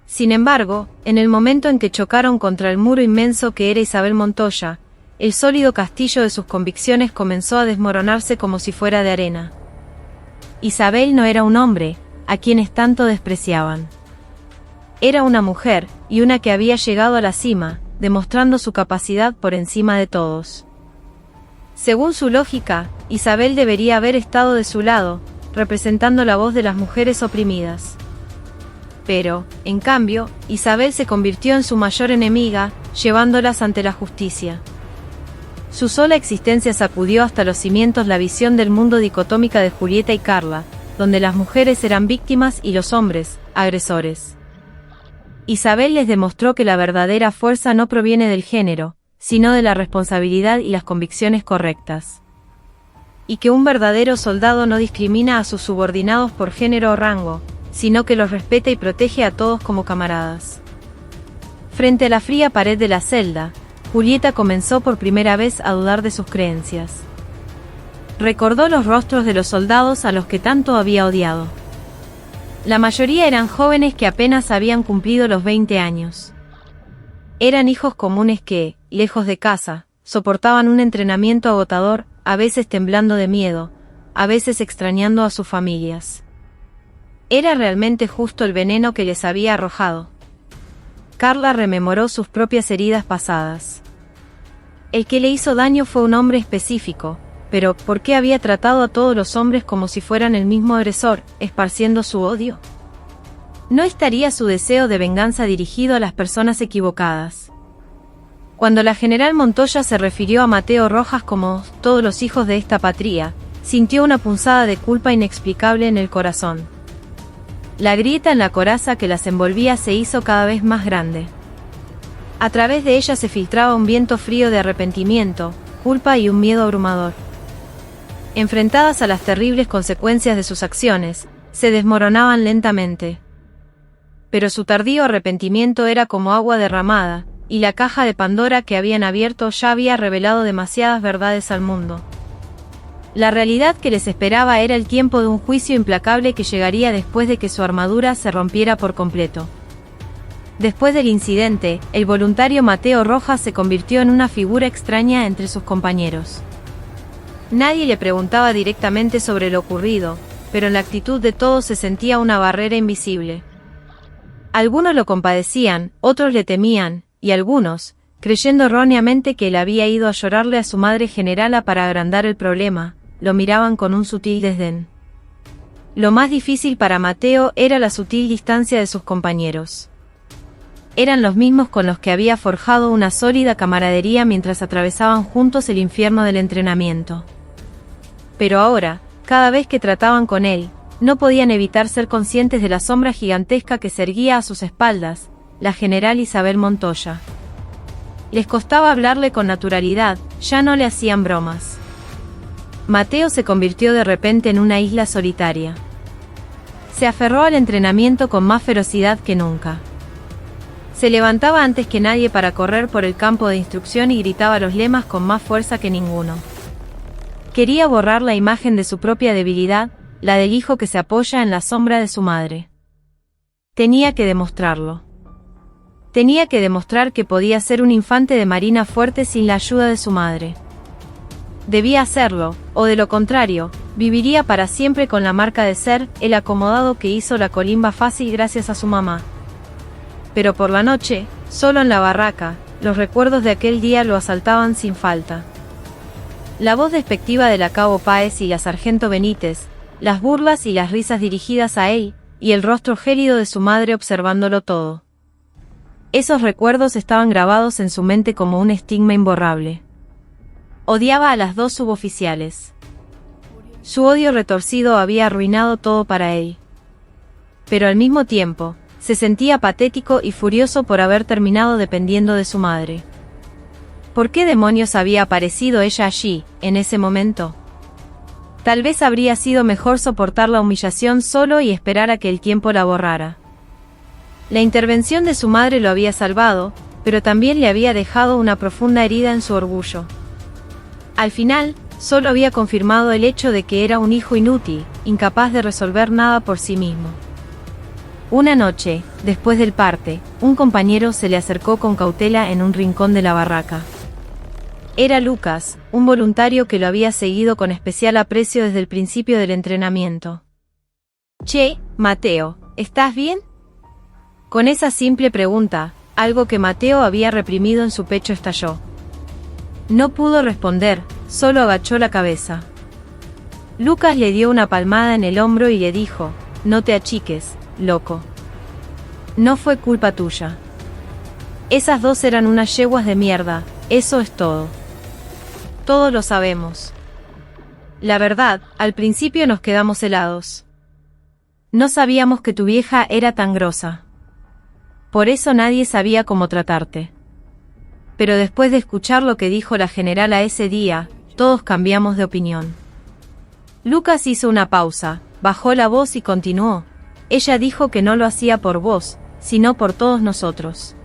Sin embargo, en el momento en que chocaron contra el muro inmenso que era Isabel Montoya, el sólido castillo de sus convicciones comenzó a desmoronarse como si fuera de arena. Isabel no era un hombre, a quienes tanto despreciaban. Era una mujer, y una que había llegado a la cima, demostrando su capacidad por encima de todos. Según su lógica, Isabel debería haber estado de su lado, representando la voz de las mujeres oprimidas. Pero, en cambio, Isabel se convirtió en su mayor enemiga, llevándolas ante la justicia. Su sola existencia sacudió hasta los cimientos la visión del mundo dicotómica de Julieta y Carla, donde las mujeres eran víctimas y los hombres, agresores. Isabel les demostró que la verdadera fuerza no proviene del género, sino de la responsabilidad y las convicciones correctas. Y que un verdadero soldado no discrimina a sus subordinados por género o rango, sino que los respeta y protege a todos como camaradas. Frente a la fría pared de la celda, Julieta comenzó por primera vez a dudar de sus creencias. Recordó los rostros de los soldados a los que tanto había odiado. La mayoría eran jóvenes que apenas habían cumplido los 20 años. Eran hijos comunes que, lejos de casa, soportaban un entrenamiento agotador, a veces temblando de miedo, a veces extrañando a sus familias. ¿Era realmente justo el veneno que les había arrojado? Carla rememoró sus propias heridas pasadas. El que le hizo daño fue un hombre específico, pero ¿por qué había tratado a todos los hombres como si fueran el mismo agresor, esparciendo su odio? ¿No estaría su deseo de venganza dirigido a las personas equivocadas? Cuando la general Montoya se refirió a Mateo Rojas como todos los hijos de esta patria, sintió una punzada de culpa inexplicable en el corazón. La grieta en la coraza que las envolvía se hizo cada vez más grande. A través de ella se filtraba un viento frío de arrepentimiento, culpa y un miedo abrumador. Enfrentadas a las terribles consecuencias de sus acciones, se desmoronaban lentamente. Pero su tardío arrepentimiento era como agua derramada, y la caja de Pandora que habían abierto ya había revelado demasiadas verdades al mundo. La realidad que les esperaba era el tiempo de un juicio implacable que llegaría después de que su armadura se rompiera por completo. Después del incidente, el voluntario Mateo Rojas se convirtió en una figura extraña entre sus compañeros. Nadie le preguntaba directamente sobre lo ocurrido, pero en la actitud de todos se sentía una barrera invisible. Algunos lo compadecían, otros le temían, y algunos, creyendo erróneamente que él había ido a llorarle a su madre generala para agrandar el problema, lo miraban con un sutil desdén. Lo más difícil para Mateo era la sutil distancia de sus compañeros. Eran los mismos con los que había forjado una sólida camaradería mientras atravesaban juntos el infierno del entrenamiento. Pero ahora, cada vez que trataban con él, no podían evitar ser conscientes de la sombra gigantesca que se erguía a sus espaldas, la general Isabel Montoya. Les costaba hablarle con naturalidad, ya no le hacían bromas. Mateo se convirtió de repente en una isla solitaria. Se aferró al entrenamiento con más ferocidad que nunca. Se levantaba antes que nadie para correr por el campo de instrucción y gritaba los lemas con más fuerza que ninguno. Quería borrar la imagen de su propia debilidad, la del hijo que se apoya en la sombra de su madre. Tenía que demostrarlo. Tenía que demostrar que podía ser un infante de marina fuerte sin la ayuda de su madre. Debía hacerlo, o de lo contrario, viviría para siempre con la marca de ser el acomodado que hizo la colimba fácil gracias a su mamá. Pero por la noche, solo en la barraca, los recuerdos de aquel día lo asaltaban sin falta. La voz despectiva de la cabo Páez y la sargento Benítez, las burlas y las risas dirigidas a él, y el rostro gélido de su madre observándolo todo. Esos recuerdos estaban grabados en su mente como un estigma imborrable. Odiaba a las dos suboficiales. Su odio retorcido había arruinado todo para él. Pero al mismo tiempo, se sentía patético y furioso por haber terminado dependiendo de su madre. ¿Por qué demonios había aparecido ella allí, en ese momento? Tal vez habría sido mejor soportar la humillación solo y esperar a que el tiempo la borrara. La intervención de su madre lo había salvado, pero también le había dejado una profunda herida en su orgullo. Al final, solo había confirmado el hecho de que era un hijo inútil, incapaz de resolver nada por sí mismo. Una noche, después del parte, un compañero se le acercó con cautela en un rincón de la barraca. Era Lucas, un voluntario que lo había seguido con especial aprecio desde el principio del entrenamiento. «Che, Mateo, ¿estás bien?». Con esa simple pregunta, algo que Mateo había reprimido en su pecho estalló. No pudo responder, solo agachó la cabeza. Lucas le dio una palmada en el hombro y le dijo: «No te achiques, loco. No fue culpa tuya. Esas dos eran unas yeguas de mierda, eso es todo. Todos lo sabemos». La verdad, al principio nos quedamos helados. No sabíamos que tu vieja era tan grosa. Por eso nadie sabía cómo tratarte. Pero después de escuchar lo que dijo la generala ese día, todos cambiamos de opinión. Lucas hizo una pausa, bajó la voz y continuó. Ella dijo que no lo hacía por vos, sino por todos nosotros.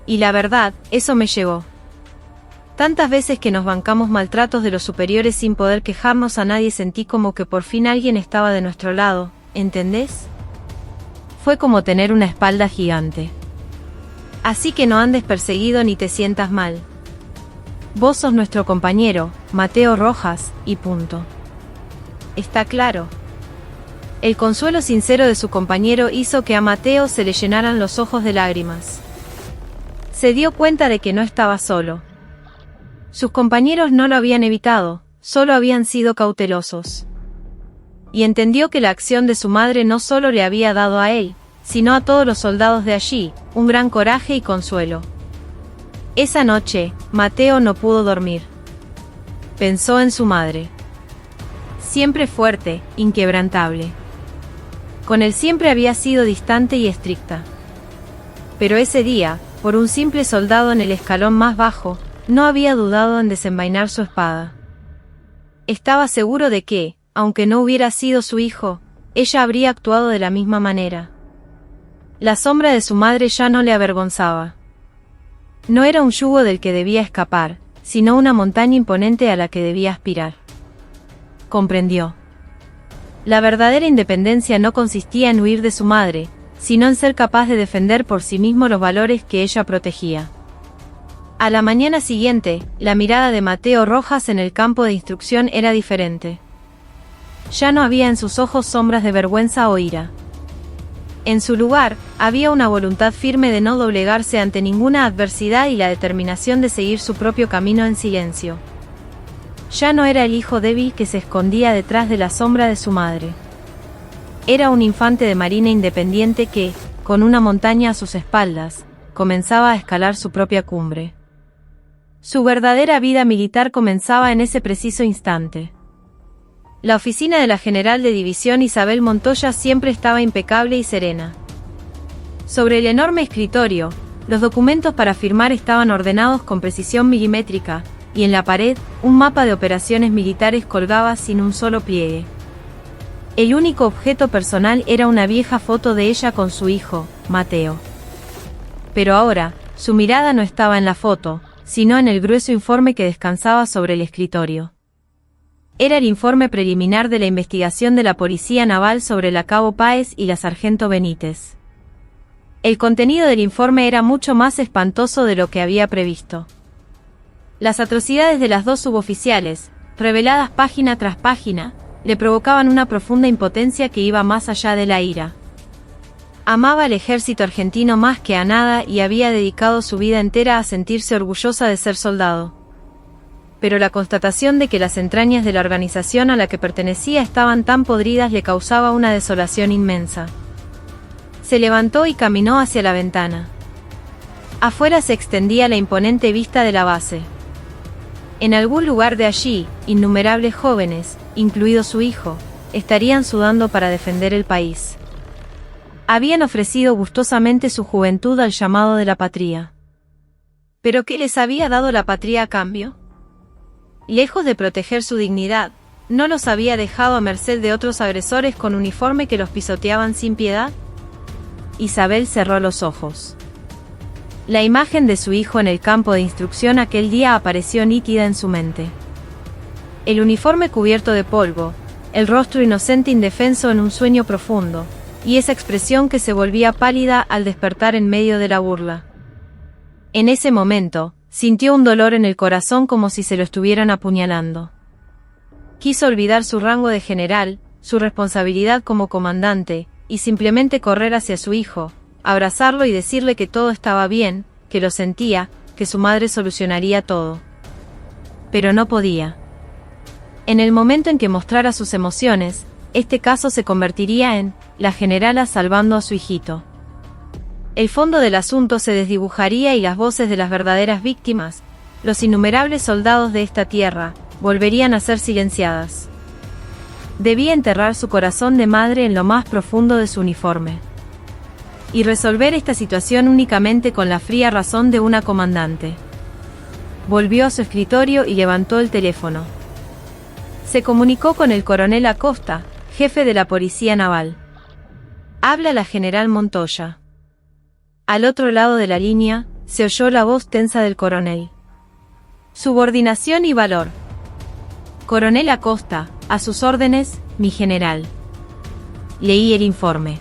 Y la verdad, eso me llegó. Tantas veces que nos bancamos maltratos de los superiores sin poder quejarnos a nadie, sentí como que por fin alguien estaba de nuestro lado, ¿entendés? Fue como tener una espalda gigante. Así que no andes perseguido ni te sientas mal. Vos sos nuestro compañero, Mateo Rojas, y punto. está claro. El consuelo sincero de su compañero hizo que a Mateo se le llenaran los ojos de lágrimas. Se dio cuenta de que no estaba solo. Sus compañeros no lo habían evitado, solo habían sido cautelosos. Y entendió que la acción de su madre no solo le había dado a él, sino a todos los soldados de allí, un gran coraje y consuelo. Esa noche, Mateo no pudo dormir. Pensó en su madre. Siempre fuerte, inquebrantable. Con él siempre había sido distante y estricta. Pero ese día, por un simple soldado en el escalón más bajo, no había dudado en desenvainar su espada. Estaba seguro de que, aunque no hubiera sido su hijo, ella habría actuado de la misma manera. La sombra de su madre ya no le avergonzaba. No era un yugo del que debía escapar, sino una montaña imponente a la que debía aspirar. Comprendió. La verdadera independencia no consistía en huir de su madre, sino en ser capaz de defender por sí mismo los valores que ella protegía. A la mañana siguiente, la mirada de Mateo Rojas en el campo de instrucción era diferente. Ya no había en sus ojos sombras de vergüenza o ira. En su lugar, había una voluntad firme de no doblegarse ante ninguna adversidad y la determinación de seguir su propio camino en silencio. Ya no era el hijo débil que se escondía detrás de la sombra de su madre. Era un infante de marina independiente que, con una montaña a sus espaldas, comenzaba a escalar su propia cumbre. Su verdadera vida militar comenzaba en ese preciso instante. La oficina de la general de división Isabel Montoya siempre estaba impecable y serena. Sobre el enorme escritorio, los documentos para firmar estaban ordenados con precisión milimétrica, y en la pared, un mapa de operaciones militares colgaba sin un solo pliegue. El único objeto personal era una vieja foto de ella con su hijo, Mateo. Pero ahora, su mirada no estaba en la foto, sino en el grueso informe que descansaba sobre el escritorio. Era el informe preliminar de la investigación de la Policía Naval sobre la Cabo Páez y la Sargento Benítez. El contenido del informe era mucho más espantoso de lo que había previsto. Las atrocidades de las dos suboficiales, reveladas página tras página, le provocaban una profunda impotencia que iba más allá de la ira. Amaba al ejército argentino más que a nada y había dedicado su vida entera a sentirse orgullosa de ser soldado. Pero la constatación de que las entrañas de la organización a la que pertenecía estaban tan podridas le causaba una desolación inmensa. Se levantó y caminó hacia la ventana. Afuera se extendía la imponente vista de la base. En algún lugar de allí, innumerables jóvenes, incluido su hijo, estarían sudando para defender el país. Habían ofrecido gustosamente su juventud al llamado de la patria. ¿Pero qué les había dado la patria a cambio? Lejos de proteger su dignidad, ¿no los había dejado a merced de otros agresores con uniforme que los pisoteaban sin piedad? Isabel cerró los ojos. La imagen de su hijo en el campo de instrucción aquel día apareció nítida en su mente. El uniforme cubierto de polvo, el rostro inocente indefenso en un sueño profundo, y esa expresión que se volvía pálida al despertar en medio de la burla. En ese momento, sintió un dolor en el corazón como si se lo estuvieran apuñalando. Quiso olvidar su rango de general, su responsabilidad como comandante, y simplemente correr hacia su hijo, abrazarlo y decirle que todo estaba bien, que lo sentía, que su madre solucionaría todo. Pero no podía. En el momento en que mostrara sus emociones, este caso se convertiría en la generala salvando a su hijito. El fondo del asunto se desdibujaría y las voces de las verdaderas víctimas, los innumerables soldados de esta tierra, volverían a ser silenciadas. Debía enterrar su corazón de madre en lo más profundo de su uniforme. Y resolver esta situación únicamente con la fría razón de una comandante. Volvió a su escritorio y levantó el teléfono. Se comunicó con el coronel Acosta, jefe de la Policía Naval. Habla la general Montoya. Al otro lado de la línea, se oyó la voz tensa del coronel. Subordinación y valor. Coronel Acosta, a sus órdenes, mi general. Leí el informe.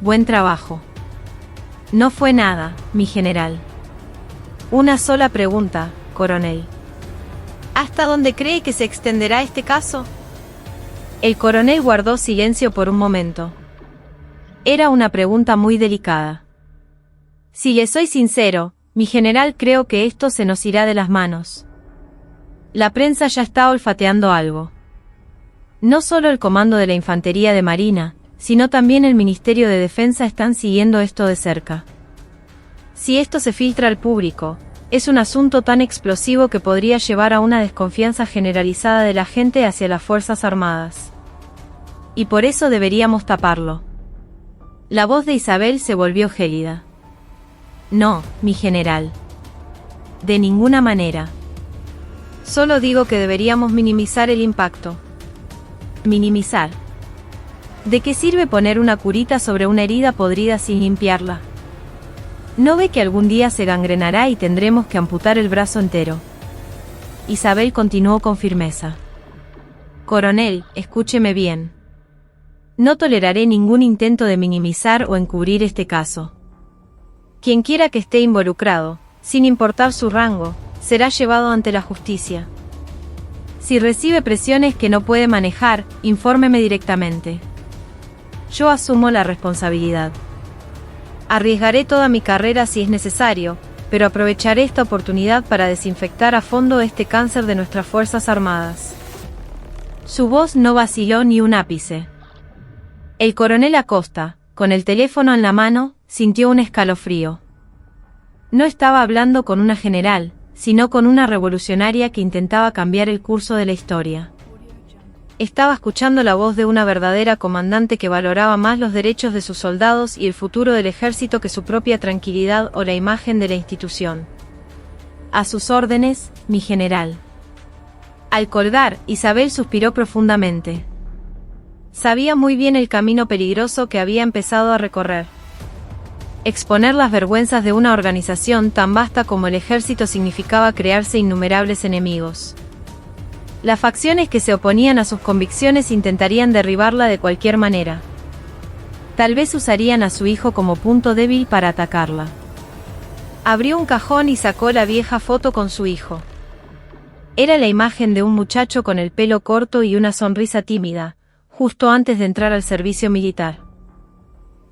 Buen trabajo. No fue nada, mi general. Una sola pregunta, coronel. ¿Hasta dónde cree que se extenderá este caso? El coronel guardó silencio por un momento. Era una pregunta muy delicada. Si le soy sincero, mi general, creo que esto se nos irá de las manos. La prensa ya está olfateando algo. No solo el comando de la Infantería de Marina, sino también el Ministerio de Defensa están siguiendo esto de cerca. Si esto se filtra al público, es un asunto tan explosivo que podría llevar a una desconfianza generalizada de la gente hacia las Fuerzas Armadas. Y por eso deberíamos taparlo. La voz de Isabel se volvió gélida. No, mi general. De ninguna manera. Solo digo que deberíamos minimizar el impacto. Minimizar. ¿De qué sirve poner una curita sobre una herida podrida sin limpiarla? ¿No ve que algún día se gangrenará y tendremos que amputar el brazo entero? Isabel continuó con firmeza. Coronel, escúcheme bien. No toleraré ningún intento de minimizar o encubrir este caso. Quien quiera que esté involucrado, sin importar su rango, será llevado ante la justicia. Si recibe presiones que no puede manejar, infórmeme directamente. Yo asumo la responsabilidad. Arriesgaré toda mi carrera si es necesario, pero aprovecharé esta oportunidad para desinfectar a fondo este cáncer de nuestras Fuerzas Armadas. Su voz no vaciló ni un ápice. El coronel Acosta, con el teléfono en la mano, sintió un escalofrío. No estaba hablando con una general, sino con una revolucionaria que intentaba cambiar el curso de la historia. Estaba escuchando la voz de una verdadera comandante que valoraba más los derechos de sus soldados y el futuro del ejército que su propia tranquilidad o la imagen de la institución. A sus órdenes, mi general. Al colgar, Isabel suspiró profundamente. Sabía muy bien el camino peligroso que había empezado a recorrer. Exponer las vergüenzas de una organización tan vasta como el ejército significaba crearse innumerables enemigos. Las facciones que se oponían a sus convicciones intentarían derribarla de cualquier manera. Tal vez usarían a su hijo como punto débil para atacarla. Abrió un cajón y sacó la vieja foto con su hijo. Era la imagen de un muchacho con el pelo corto y una sonrisa tímida, justo antes de entrar al servicio militar.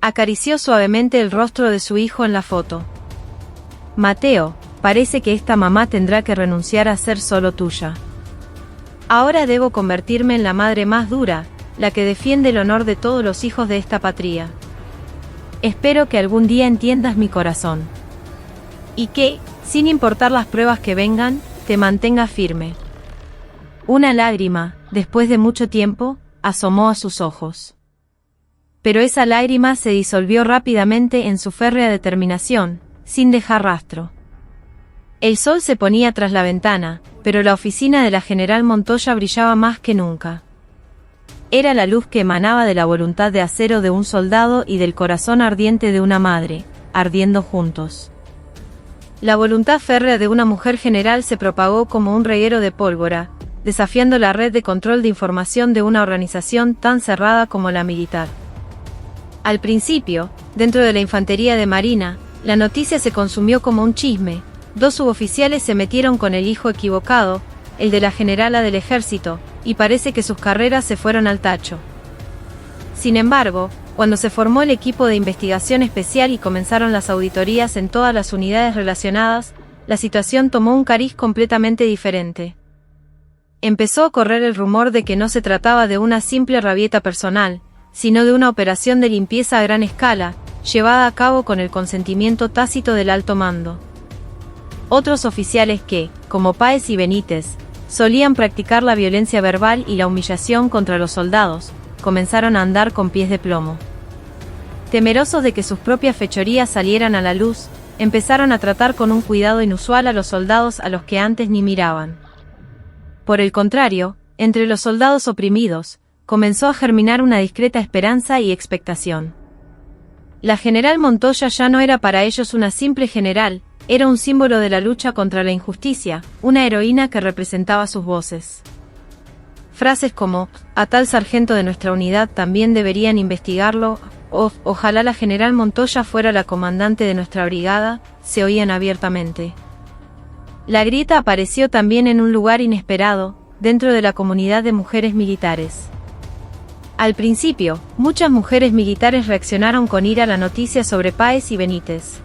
Acarició suavemente el rostro de su hijo en la foto. Mateo, parece que esta mamá tendrá que renunciar a ser solo tuya. Ahora debo convertirme en la madre más dura, la que defiende el honor de todos los hijos de esta patria. Espero que algún día entiendas mi corazón. Y que, sin importar las pruebas que vengan, te mantengas firme. Una lágrima, después de mucho tiempo, asomó a sus ojos. Pero esa lágrima se disolvió rápidamente en su férrea determinación, sin dejar rastro. El sol se ponía tras la ventana, pero la oficina de la general Montoya brillaba más que nunca. Era la luz que emanaba de la voluntad de acero de un soldado y del corazón ardiente de una madre, ardiendo juntos. La voluntad férrea de una mujer general se propagó como un reguero de pólvora, desafiando la red de control de información de una organización tan cerrada como la militar. Al principio, dentro de la Infantería de Marina, la noticia se consumió como un chisme. 2 suboficiales se metieron con el hijo equivocado, el de la generala del ejército, y parece que sus carreras se fueron al tacho. Sin embargo, cuando se formó el equipo de investigación especial y comenzaron las auditorías en todas las unidades relacionadas, la situación tomó un cariz completamente diferente. Empezó a correr el rumor de que no se trataba de una simple rabieta personal, sino de una operación de limpieza a gran escala, llevada a cabo con el consentimiento tácito del alto mando. Otros oficiales que, como Páez y Benítez, solían practicar la violencia verbal y la humillación contra los soldados, comenzaron a andar con pies de plomo. Temerosos de que sus propias fechorías salieran a la luz, empezaron a tratar con un cuidado inusual a los soldados a los que antes ni miraban. Por el contrario, entre los soldados oprimidos, comenzó a germinar una discreta esperanza y expectación. La general Montoya ya no era para ellos una simple general, era un símbolo de la lucha contra la injusticia, una heroína que representaba sus voces. Frases como, a tal sargento de nuestra unidad también deberían investigarlo, o ojalá la general Montoya fuera la comandante de nuestra brigada, se oían abiertamente. La grieta apareció también en un lugar inesperado, dentro de la comunidad de mujeres militares. Al principio, muchas mujeres militares reaccionaron con ira a la noticia sobre Páez y Benítez.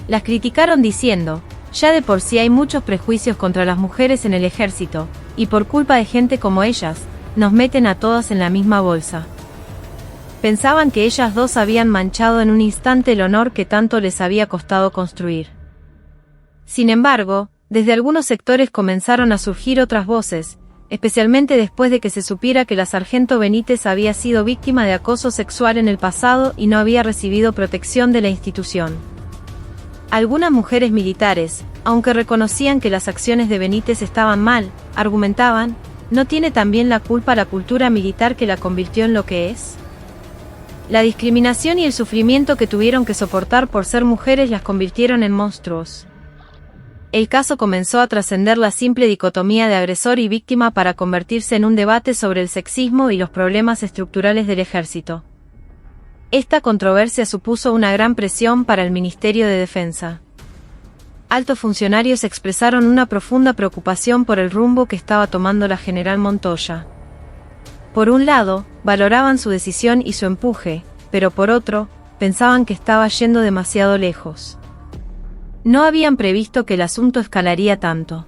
Las criticaron diciendo: ya de por sí hay muchos prejuicios contra las mujeres en el ejército, y por culpa de gente como ellas, nos meten a todas en la misma bolsa. Pensaban que ellas dos habían manchado en un instante el honor que tanto les había costado construir. Sin embargo, desde algunos sectores comenzaron a surgir otras voces, especialmente después de que se supiera que la sargento Benítez había sido víctima de acoso sexual en el pasado y no había recibido protección de la institución. Algunas mujeres militares, aunque reconocían que las acciones de Benítez estaban mal, argumentaban: ¿no tiene también la culpa la cultura militar que la convirtió en lo que es? La discriminación y el sufrimiento que tuvieron que soportar por ser mujeres las convirtieron en monstruos. El caso comenzó a trascender la simple dicotomía de agresor y víctima para convertirse en un debate sobre el sexismo y los problemas estructurales del ejército. Esta controversia supuso una gran presión para el Ministerio de Defensa. Altos funcionarios expresaron una profunda preocupación por el rumbo que estaba tomando la general Montoya. Por un lado, valoraban su decisión y su empuje, pero por otro, pensaban que estaba yendo demasiado lejos. No habían previsto que el asunto escalaría tanto.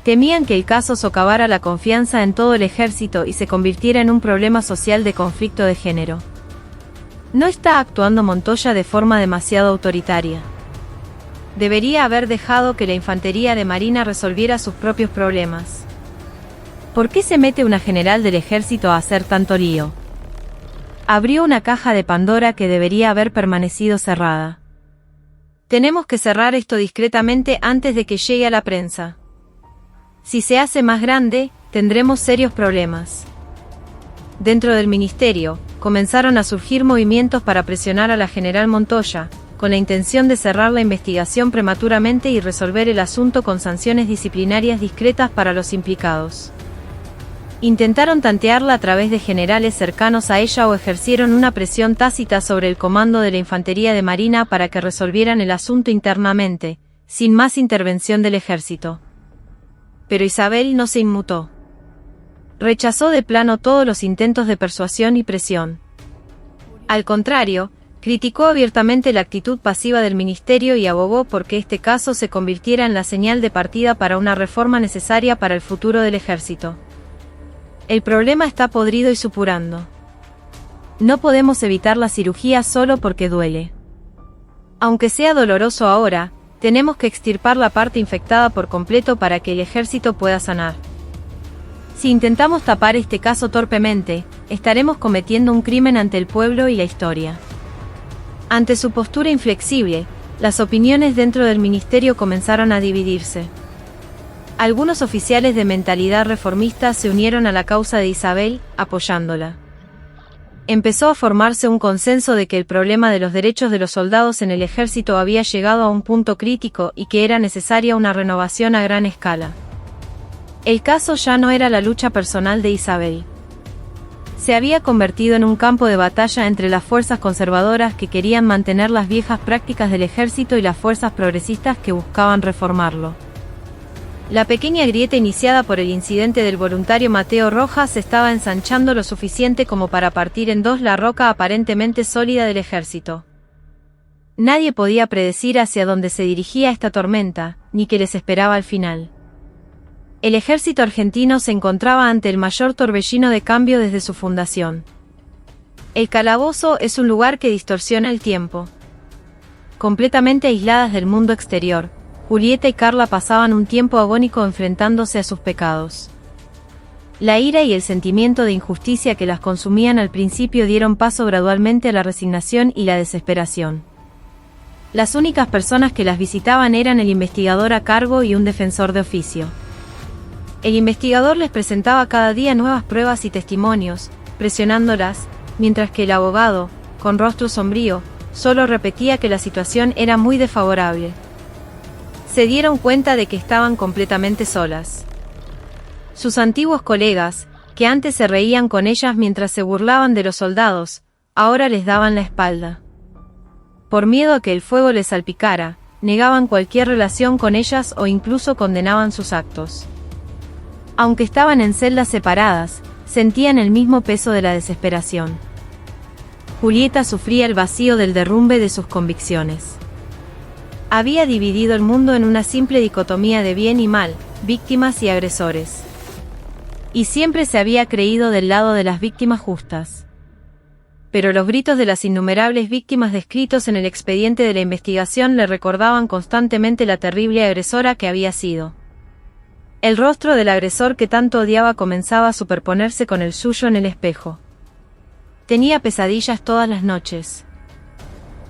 Temían que el caso socavara la confianza en todo el ejército y se convirtiera en un problema social de conflicto de género. ¿No está actuando Montoya de forma demasiado autoritaria? Debería haber dejado que la infantería de Marina resolviera sus propios problemas. ¿Por qué se mete una general del ejército a hacer tanto lío? Abrió una caja de Pandora que debería haber permanecido cerrada. Tenemos que cerrar esto discretamente antes de que llegue a la prensa. Si se hace más grande, tendremos serios problemas. Dentro del ministerio, comenzaron a surgir movimientos para presionar a la general Montoya, con la intención de cerrar la investigación prematuramente y resolver el asunto con sanciones disciplinarias discretas para los implicados. Intentaron tantearla a través de generales cercanos a ella o ejercieron una presión tácita sobre el comando de la Infantería de Marina para que resolvieran el asunto internamente, sin más intervención del ejército. Pero Isabel no se inmutó. Rechazó de plano todos los intentos de persuasión y presión. Al contrario, criticó abiertamente la actitud pasiva del ministerio y abogó por que este caso se convirtiera en la señal de partida para una reforma necesaria para el futuro del ejército. El problema está podrido y supurando. No podemos evitar la cirugía solo porque duele. Aunque sea doloroso ahora, tenemos que extirpar la parte infectada por completo para que el ejército pueda sanar. Si intentamos tapar este caso torpemente, estaremos cometiendo un crimen ante el pueblo y la historia. Ante su postura inflexible, las opiniones dentro del ministerio comenzaron a dividirse. Algunos oficiales de mentalidad reformista se unieron a la causa de Isabel, apoyándola. Empezó a formarse un consenso de que el problema de los derechos de los soldados en el ejército había llegado a un punto crítico y que era necesaria una renovación a gran escala. El caso ya no era la lucha personal de Isabel. Se había convertido en un campo de batalla entre las fuerzas conservadoras que querían mantener las viejas prácticas del ejército y las fuerzas progresistas que buscaban reformarlo. La pequeña grieta iniciada por el incidente del voluntario Mateo Rojas estaba ensanchando lo suficiente como para partir en dos la roca aparentemente sólida del ejército. Nadie podía predecir hacia dónde se dirigía esta tormenta, ni qué les esperaba al final. El ejército argentino se encontraba ante el mayor torbellino de cambio desde su fundación. El calabozo es un lugar que distorsiona el tiempo. Completamente aisladas del mundo exterior, Julieta y Carla pasaban un tiempo agónico enfrentándose a sus pecados. La ira y el sentimiento de injusticia que las consumían al principio dieron paso gradualmente a la resignación y la desesperación. Las únicas personas que las visitaban eran el investigador a cargo y un defensor de oficio. El investigador les presentaba cada día nuevas pruebas y testimonios, presionándolas, mientras que el abogado, con rostro sombrío, solo repetía que la situación era muy desfavorable. Se dieron cuenta de que estaban completamente solas. Sus antiguos colegas, que antes se reían con ellas mientras se burlaban de los soldados, ahora les daban la espalda. Por miedo a que el fuego les salpicara, negaban cualquier relación con ellas o incluso condenaban sus actos. Aunque estaban en celdas separadas, sentían el mismo peso de la desesperación. Julieta sufría el vacío del derrumbe de sus convicciones. Había dividido el mundo en una simple dicotomía de bien y mal, víctimas y agresores. Y siempre se había creído del lado de las víctimas justas. Pero los gritos de las innumerables víctimas descritos en el expediente de la investigación le recordaban constantemente la terrible agresora que había sido. El rostro del agresor que tanto odiaba comenzaba a superponerse con el suyo en el espejo. Tenía pesadillas todas las noches.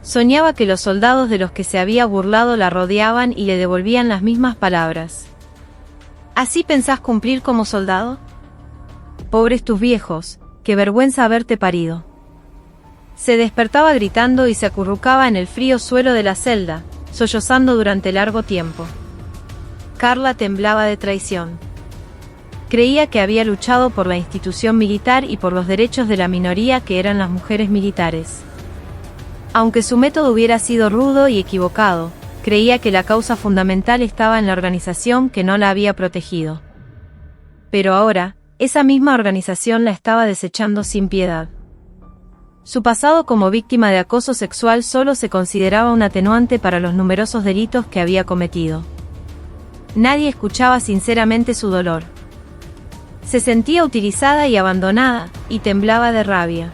Soñaba que los soldados de los que se había burlado la rodeaban y le devolvían las mismas palabras. ¿Así pensás cumplir como soldado? Pobres tus viejos, qué vergüenza haberte parido. Se despertaba gritando y se acurrucaba en el frío suelo de la celda, sollozando durante largo tiempo. Carla temblaba de traición. Creía que había luchado por la institución militar y por los derechos de la minoría que eran las mujeres militares. Aunque su método hubiera sido rudo y equivocado, creía que la causa fundamental estaba en la organización que no la había protegido. Pero ahora, esa misma organización la estaba desechando sin piedad. Su pasado como víctima de acoso sexual solo se consideraba un atenuante para los numerosos delitos que había cometido. Nadie escuchaba sinceramente su dolor. Se sentía utilizada y abandonada, y temblaba de rabia.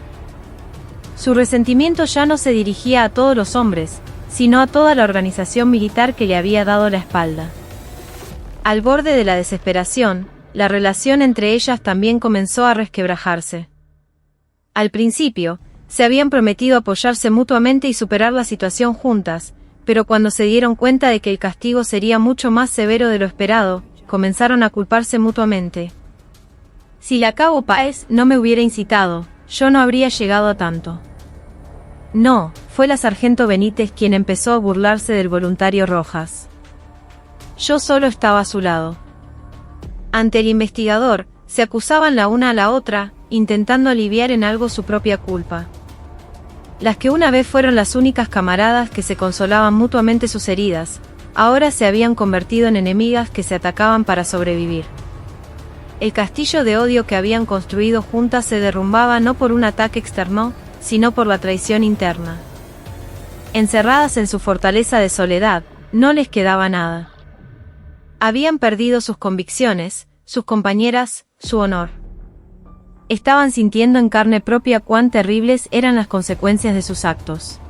Su resentimiento ya no se dirigía a todos los hombres, sino a toda la organización militar que le había dado la espalda. Al borde de la desesperación, la relación entre ellas también comenzó a resquebrajarse. Al principio, se habían prometido apoyarse mutuamente y superar la situación juntas, pero cuando se dieron cuenta de que el castigo sería mucho más severo de lo esperado, comenzaron a culparse mutuamente. Si la cabo Páez no me hubiera incitado, yo no habría llegado a tanto. No, fue la sargento Benítez quien empezó a burlarse del voluntario Rojas. Yo solo estaba a su lado. Ante el investigador, se acusaban la una a la otra, intentando aliviar en algo su propia culpa. Las que una vez fueron las únicas camaradas que se consolaban mutuamente sus heridas, ahora se habían convertido en enemigas que se atacaban para sobrevivir. El castillo de odio que habían construido juntas se derrumbaba no por un ataque externo, sino por la traición interna. Encerradas en su fortaleza de soledad, no les quedaba nada. Habían perdido sus convicciones, sus compañeras, su honor. Estaban sintiendo en carne propia cuán terribles eran las consecuencias de sus actos.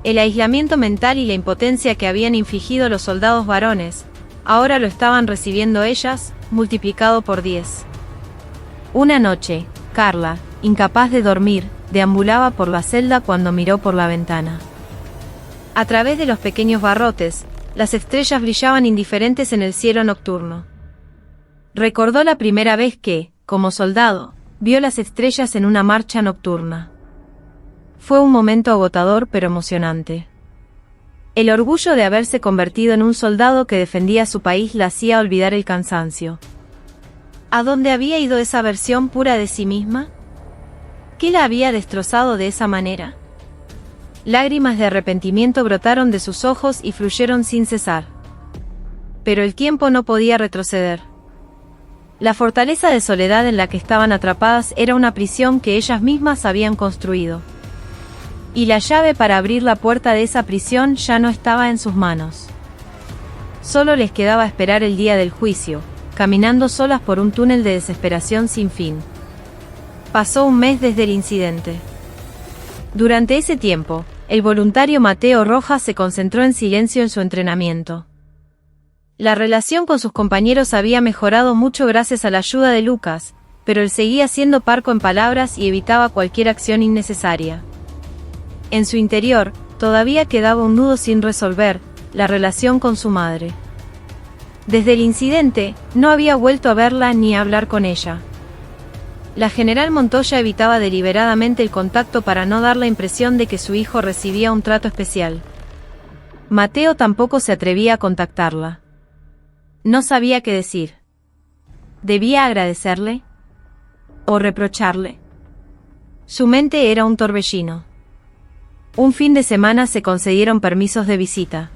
El aislamiento mental y la impotencia que habían infligido los soldados varones, ahora lo estaban recibiendo ellas, multiplicado por 10. Una noche, Carla, incapaz de dormir, deambulaba por la celda cuando miró por la ventana. A través de los pequeños barrotes, las estrellas brillaban indiferentes en el cielo nocturno. Recordó la primera vez que, como soldado, vio las estrellas en una marcha nocturna. Fue un momento agotador pero emocionante. El orgullo de haberse convertido en un soldado que defendía a su país la hacía olvidar el cansancio. ¿A dónde había ido esa versión pura de sí misma? ¿Qué la había destrozado de esa manera? Lágrimas de arrepentimiento brotaron de sus ojos y fluyeron sin cesar. Pero el tiempo no podía retroceder. La fortaleza de soledad en la que estaban atrapadas era una prisión que ellas mismas habían construido. Y la llave para abrir la puerta de esa prisión ya no estaba en sus manos. Solo les quedaba esperar el día del juicio, caminando solas por un túnel de desesperación sin fin. Pasó un mes desde el incidente. Durante ese tiempo, el voluntario Mateo Rojas se concentró en silencio en su entrenamiento. La relación con sus compañeros había mejorado mucho gracias a la ayuda de Lucas, pero él seguía siendo parco en palabras y evitaba cualquier acción innecesaria. En su interior, todavía quedaba un nudo sin resolver, la relación con su madre. Desde el incidente, no había vuelto a verla ni a hablar con ella. La general Montoya evitaba deliberadamente el contacto para no dar la impresión de que su hijo recibía un trato especial. Mateo tampoco se atrevía a contactarla. No sabía qué decir. ¿Debía agradecerle? ¿O reprocharle? Su mente era un torbellino. Un fin de semana se concedieron permisos de visita.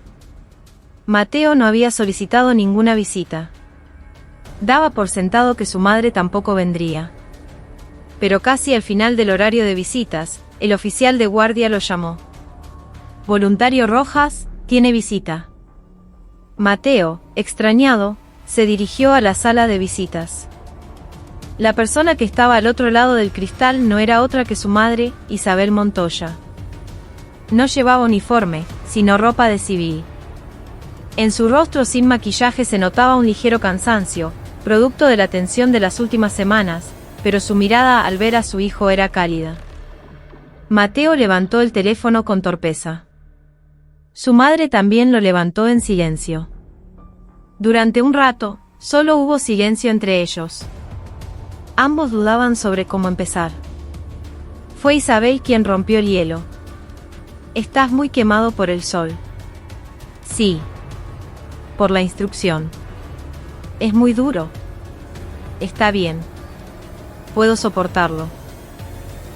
Mateo no había solicitado ninguna visita. Daba por sentado que su madre tampoco vendría. pero casi al final del horario de visitas, el oficial de guardia lo llamó. «Voluntario Rojas, tiene visita». Mateo, extrañado, se dirigió a la sala de visitas. La persona que estaba al otro lado del cristal no era otra que su madre, Isabel Montoya. No llevaba uniforme, sino ropa de civil. En su rostro sin maquillaje se notaba un ligero cansancio, producto de la tensión de las últimas semanas, pero su mirada al ver a su hijo era cálida. Mateo levantó el teléfono con torpeza. Su madre también lo levantó en silencio. Durante un rato, solo hubo silencio entre ellos. Ambos dudaban sobre cómo empezar. Fue Isabel quien rompió el hielo. «Estás muy quemado por el sol». «Sí. Por la instrucción». «Es muy duro». «Está bien. Puedo soportarlo».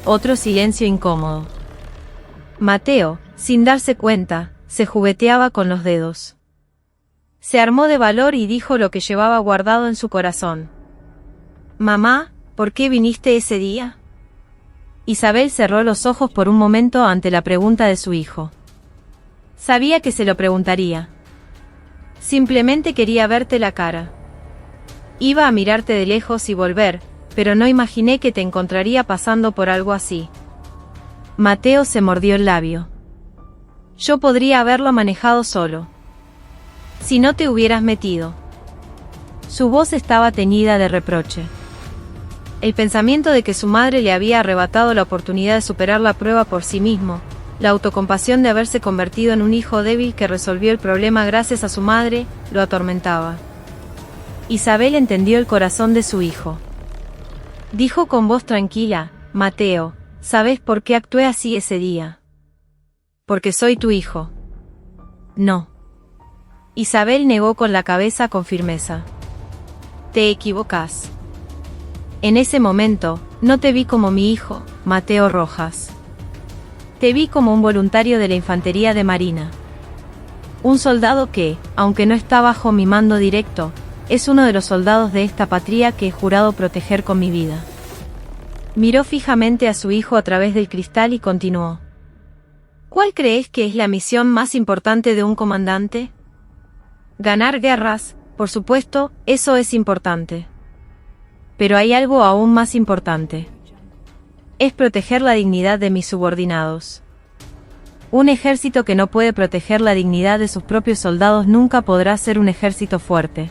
Otro silencio incómodo. Mateo, sin darse cuenta, se jugueteaba con los dedos. Se armó de valor y dijo lo que llevaba guardado en su corazón. «Mamá, ¿por qué viniste ese día?» Isabel cerró los ojos por un momento ante la pregunta de su hijo. Sabía que se lo preguntaría. «Simplemente quería verte la cara. Iba a mirarte de lejos y volver, pero no imaginé que te encontraría pasando por algo así». Mateo se mordió el labio. «Yo podría haberlo manejado solo. Si no te hubieras metido». Su voz estaba teñida de reproche. El pensamiento de que su madre le había arrebatado la oportunidad de superar la prueba por sí mismo, la autocompasión de haberse convertido en un hijo débil que resolvió el problema gracias a su madre, lo atormentaba. Isabel entendió el corazón de su hijo. Dijo con voz tranquila: «Mateo, ¿sabes por qué actué así ese día?» «Porque soy tu hijo». «No». Isabel negó con la cabeza con firmeza. «Te equivocas. En ese momento, no te vi como mi hijo, Mateo Rojas. Te vi como un voluntario de la Infantería de Marina. Un soldado que, aunque no está bajo mi mando directo, es uno de los soldados de esta patria que he jurado proteger con mi vida». Miró fijamente a su hijo a través del cristal y continuó. «¿Cuál crees que es la misión más importante de un comandante?» «Ganar guerras, por supuesto, eso es importante. Pero hay algo aún más importante. Es proteger la dignidad de mis subordinados. Un ejército que no puede proteger la dignidad de sus propios soldados nunca podrá ser un ejército fuerte».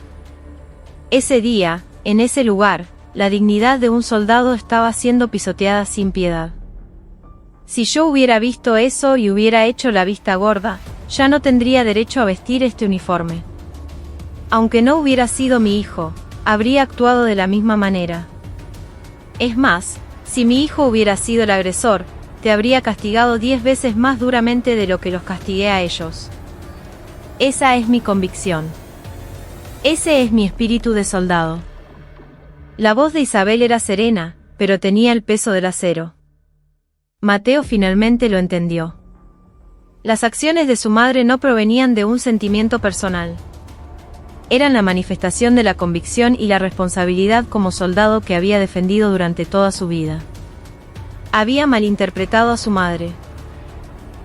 Ese día, en ese lugar, la dignidad de un soldado estaba siendo pisoteada sin piedad. Si yo hubiera visto eso y hubiera hecho la vista gorda, ya no tendría derecho a vestir este uniforme. Aunque no hubiera sido mi hijo, habría actuado de la misma manera. Es más, si mi hijo hubiera sido el agresor, te habría castigado 10 veces más duramente de lo que los castigué a ellos. Esa es mi convicción. Ese es mi espíritu de soldado». La voz de Isabel era serena, pero tenía el peso del acero. Mateo finalmente lo entendió. Las acciones de su madre no provenían de un sentimiento personal. Eran la manifestación de la convicción y la responsabilidad como soldado que había defendido durante toda su vida. Había malinterpretado a su madre.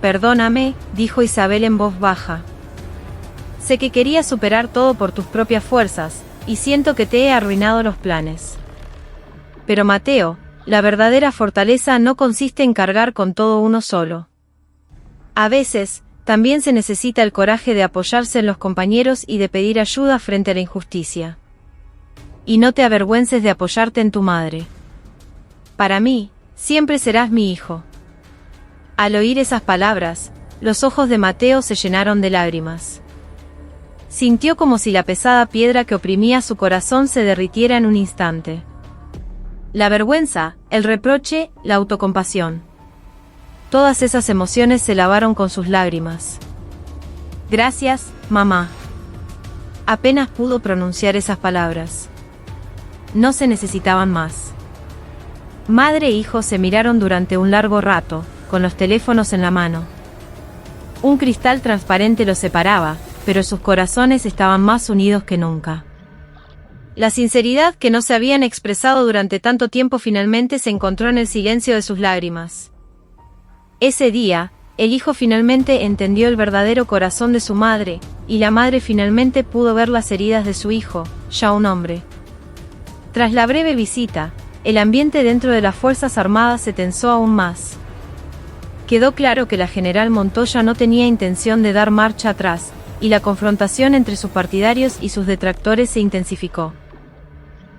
«Perdóname», dijo Isabel en voz baja. «Sé que querías superar todo por tus propias fuerzas, y siento que te he arruinado los planes. Pero Mateo, la verdadera fortaleza no consiste en cargar con todo uno solo. A veces, también se necesita el coraje de apoyarse en los compañeros y de pedir ayuda frente a la injusticia. Y no te avergüences de apoyarte en tu madre. Para mí, siempre serás mi hijo». Al oír esas palabras, los ojos de Mateo se llenaron de lágrimas. Sintió como si la pesada piedra que oprimía su corazón se derritiera en un instante. La vergüenza, el reproche, la autocompasión. Todas esas emociones se lavaron con sus lágrimas. «Gracias, mamá». Apenas pudo pronunciar esas palabras. No se necesitaban más. Madre e hijo se miraron durante un largo rato, con los teléfonos en la mano. Un cristal transparente los separaba, pero sus corazones estaban más unidos que nunca. La sinceridad que no se habían expresado durante tanto tiempo finalmente se encontró en el silencio de sus lágrimas. Ese día, el hijo finalmente entendió el verdadero corazón de su madre, y la madre finalmente pudo ver las heridas de su hijo, ya un hombre. Tras la breve visita, el ambiente dentro de las Fuerzas Armadas se tensó aún más. Quedó claro que la general Montoya no tenía intención de dar marcha atrás, y la confrontación entre sus partidarios y sus detractores se intensificó.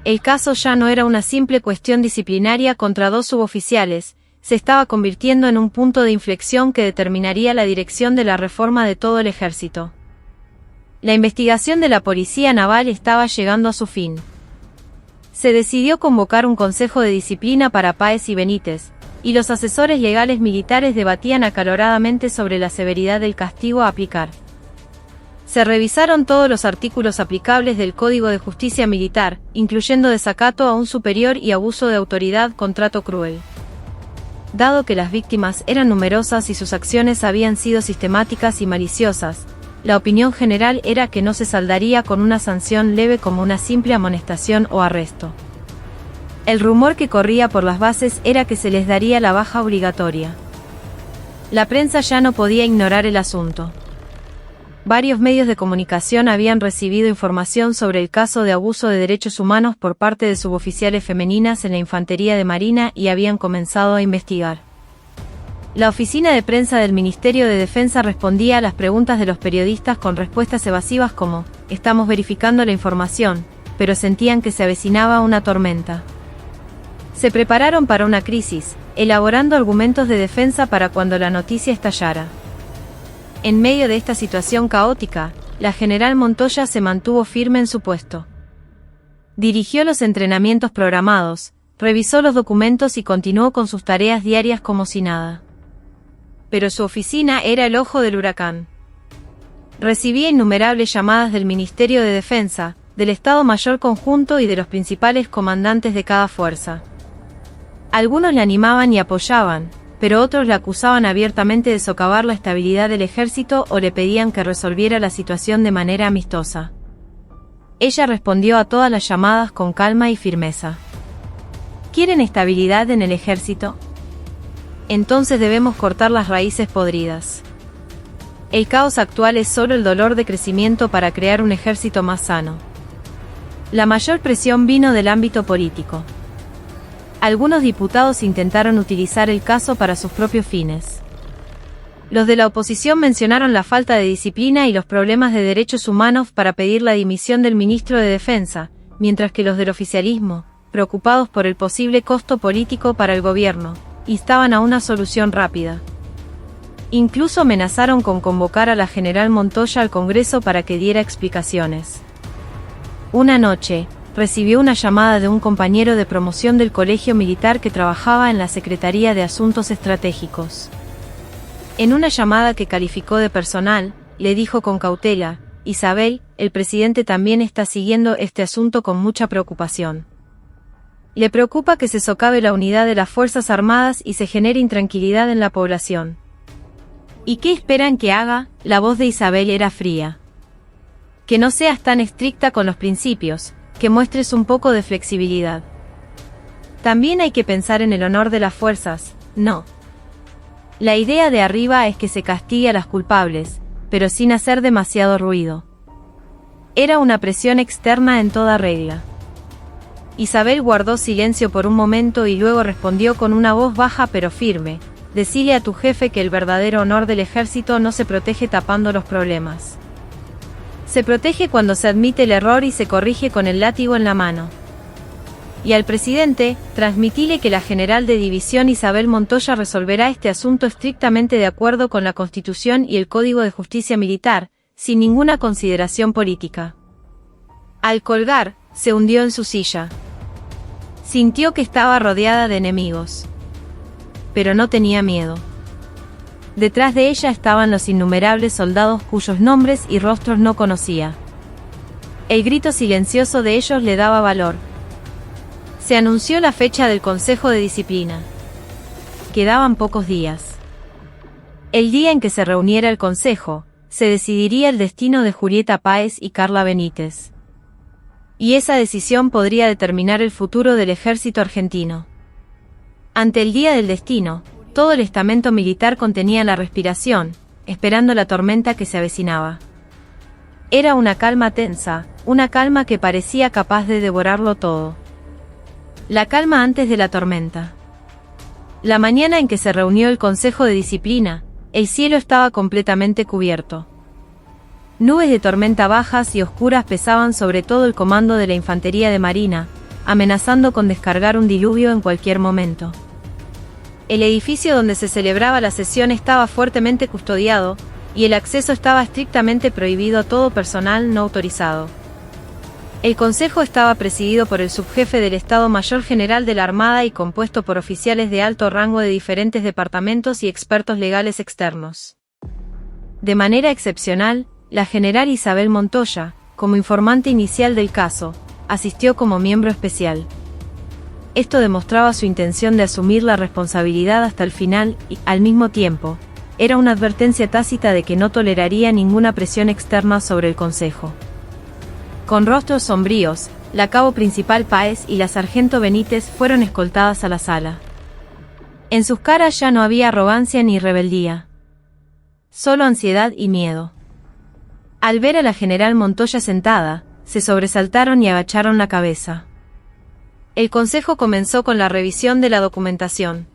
El caso ya no era una simple cuestión disciplinaria contra dos suboficiales, se estaba convirtiendo en un punto de inflexión que determinaría la dirección de la reforma de todo el ejército. La investigación de la Policía Naval estaba llegando a su fin. Se decidió convocar un consejo de disciplina para Páez y Benítez, y los asesores legales militares debatían acaloradamente sobre la severidad del castigo a aplicar. Se revisaron todos los artículos aplicables del Código de Justicia Militar, incluyendo desacato a un superior y abuso de autoridad con trato cruel. Dado que las víctimas eran numerosas y sus acciones habían sido sistemáticas y maliciosas, la opinión general era que no se saldaría con una sanción leve como una simple amonestación o arresto. El rumor que corría por las bases era que se les daría la baja obligatoria. La prensa ya no podía ignorar el asunto. Varios medios de comunicación habían recibido información sobre el caso de abuso de derechos humanos por parte de suboficiales femeninas en la Infantería de Marina y habían comenzado a investigar. La oficina de prensa del Ministerio de Defensa respondía a las preguntas de los periodistas con respuestas evasivas como: "Estamos verificando la información", pero sentían que se avecinaba una tormenta. Se prepararon para una crisis, elaborando argumentos de defensa para cuando la noticia estallara. En medio de esta situación caótica, la general Montoya se mantuvo firme en su puesto. Dirigió los entrenamientos programados, revisó los documentos y continuó con sus tareas diarias como si nada. Pero su oficina era el ojo del huracán. Recibía innumerables llamadas del Ministerio de Defensa, del Estado Mayor Conjunto y de los principales comandantes de cada fuerza. Algunos le animaban y apoyaban, pero otros la acusaban abiertamente de socavar la estabilidad del ejército o le pedían que resolviera la situación de manera amistosa. Ella respondió a todas las llamadas con calma y firmeza. ¿Quieren estabilidad en el ejército? Entonces debemos cortar las raíces podridas. El caos actual es solo el dolor de crecimiento para crear un ejército más sano. La mayor presión vino del ámbito político. Algunos diputados intentaron utilizar el caso para sus propios fines. Los de la oposición mencionaron la falta de disciplina y los problemas de derechos humanos para pedir la dimisión del ministro de Defensa, mientras que los del oficialismo, preocupados por el posible costo político para el gobierno, instaban a una solución rápida. Incluso amenazaron con convocar a la general Montoya al Congreso para que diera explicaciones. Una noche, recibió una llamada de un compañero de promoción del colegio militar que trabajaba en la Secretaría de Asuntos Estratégicos. En una llamada que calificó de personal, le dijo con cautela: "Isabel, el presidente también está siguiendo este asunto con mucha preocupación. Le preocupa que se socave la unidad de las Fuerzas Armadas y se genere intranquilidad en la población". ¿Y qué esperan que haga? La voz de Isabel era fría. Que no seas tan estricta con los principios, que muestres un poco de flexibilidad. También hay que pensar en el honor de las fuerzas, ¿no? La idea de arriba es que se castigue a las culpables, pero sin hacer demasiado ruido. Era una presión externa en toda regla. Isabel guardó silencio por un momento y luego respondió con una voz baja pero firme: "Decile a tu jefe que el verdadero honor del ejército no se protege tapando los problemas. Se protege cuando se admite el error y se corrige con el látigo en la mano. Y al presidente, transmitile que la general de división Isabel Montoya resolverá este asunto estrictamente de acuerdo con la Constitución y el Código de Justicia Militar, sin ninguna consideración política". Al colgar, se hundió en su silla. Sintió que estaba rodeada de enemigos. Pero no tenía miedo. Detrás de ella estaban los innumerables soldados cuyos nombres y rostros no conocía. El grito silencioso de ellos le daba valor. Se anunció la fecha del Consejo de Disciplina. Quedaban pocos días. El día en que se reuniera el Consejo, se decidiría el destino de Julieta Páez y Carla Benítez. Y esa decisión podría determinar el futuro del ejército argentino. Ante el día del destino, todo el estamento militar contenía la respiración, esperando la tormenta que se avecinaba. Era una calma tensa, una calma que parecía capaz de devorarlo todo. La calma antes de la tormenta. La mañana en que se reunió el Consejo de Disciplina, el cielo estaba completamente cubierto. Nubes de tormenta bajas y oscuras pesaban sobre todo el comando de la Infantería de Marina, amenazando con descargar un diluvio en cualquier momento. El edificio donde se celebraba la sesión estaba fuertemente custodiado, y el acceso estaba estrictamente prohibido a todo personal no autorizado. El Consejo estaba presidido por el subjefe del Estado Mayor General de la Armada y compuesto por oficiales de alto rango de diferentes departamentos y expertos legales externos. De manera excepcional, la general Isabel Montoya, como informante inicial del caso, asistió como miembro especial. Esto demostraba su intención de asumir la responsabilidad hasta el final y, al mismo tiempo, era una advertencia tácita de que no toleraría ninguna presión externa sobre el Consejo. Con rostros sombríos, la cabo principal Páez y la sargento Benítez fueron escoltadas a la sala. En sus caras ya no había arrogancia ni rebeldía. Solo ansiedad y miedo. Al ver a la general Montoya sentada, se sobresaltaron y agacharon la cabeza. El Consejo comenzó con la revisión de la documentación.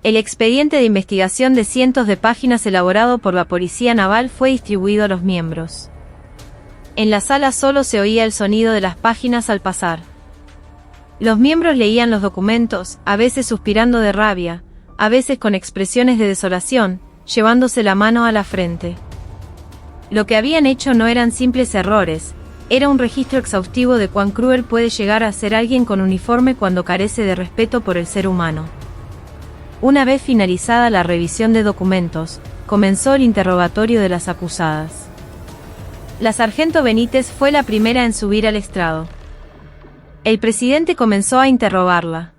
El expediente de investigación de cientos de páginas elaborado por la Policía Naval fue distribuido a los miembros. En la sala solo se oía el sonido de las páginas al pasar. Los miembros leían los documentos, a veces suspirando de rabia, a veces con expresiones de desolación, llevándose la mano a la frente. Lo que habían hecho no eran simples errores, era un registro exhaustivo de cuán cruel puede llegar a ser alguien con uniforme cuando carece de respeto por el ser humano. Una vez finalizada la revisión de documentos, comenzó el interrogatorio de las acusadas. La sargento Benítez fue la primera en subir al estrado. El presidente comenzó a interrogarla.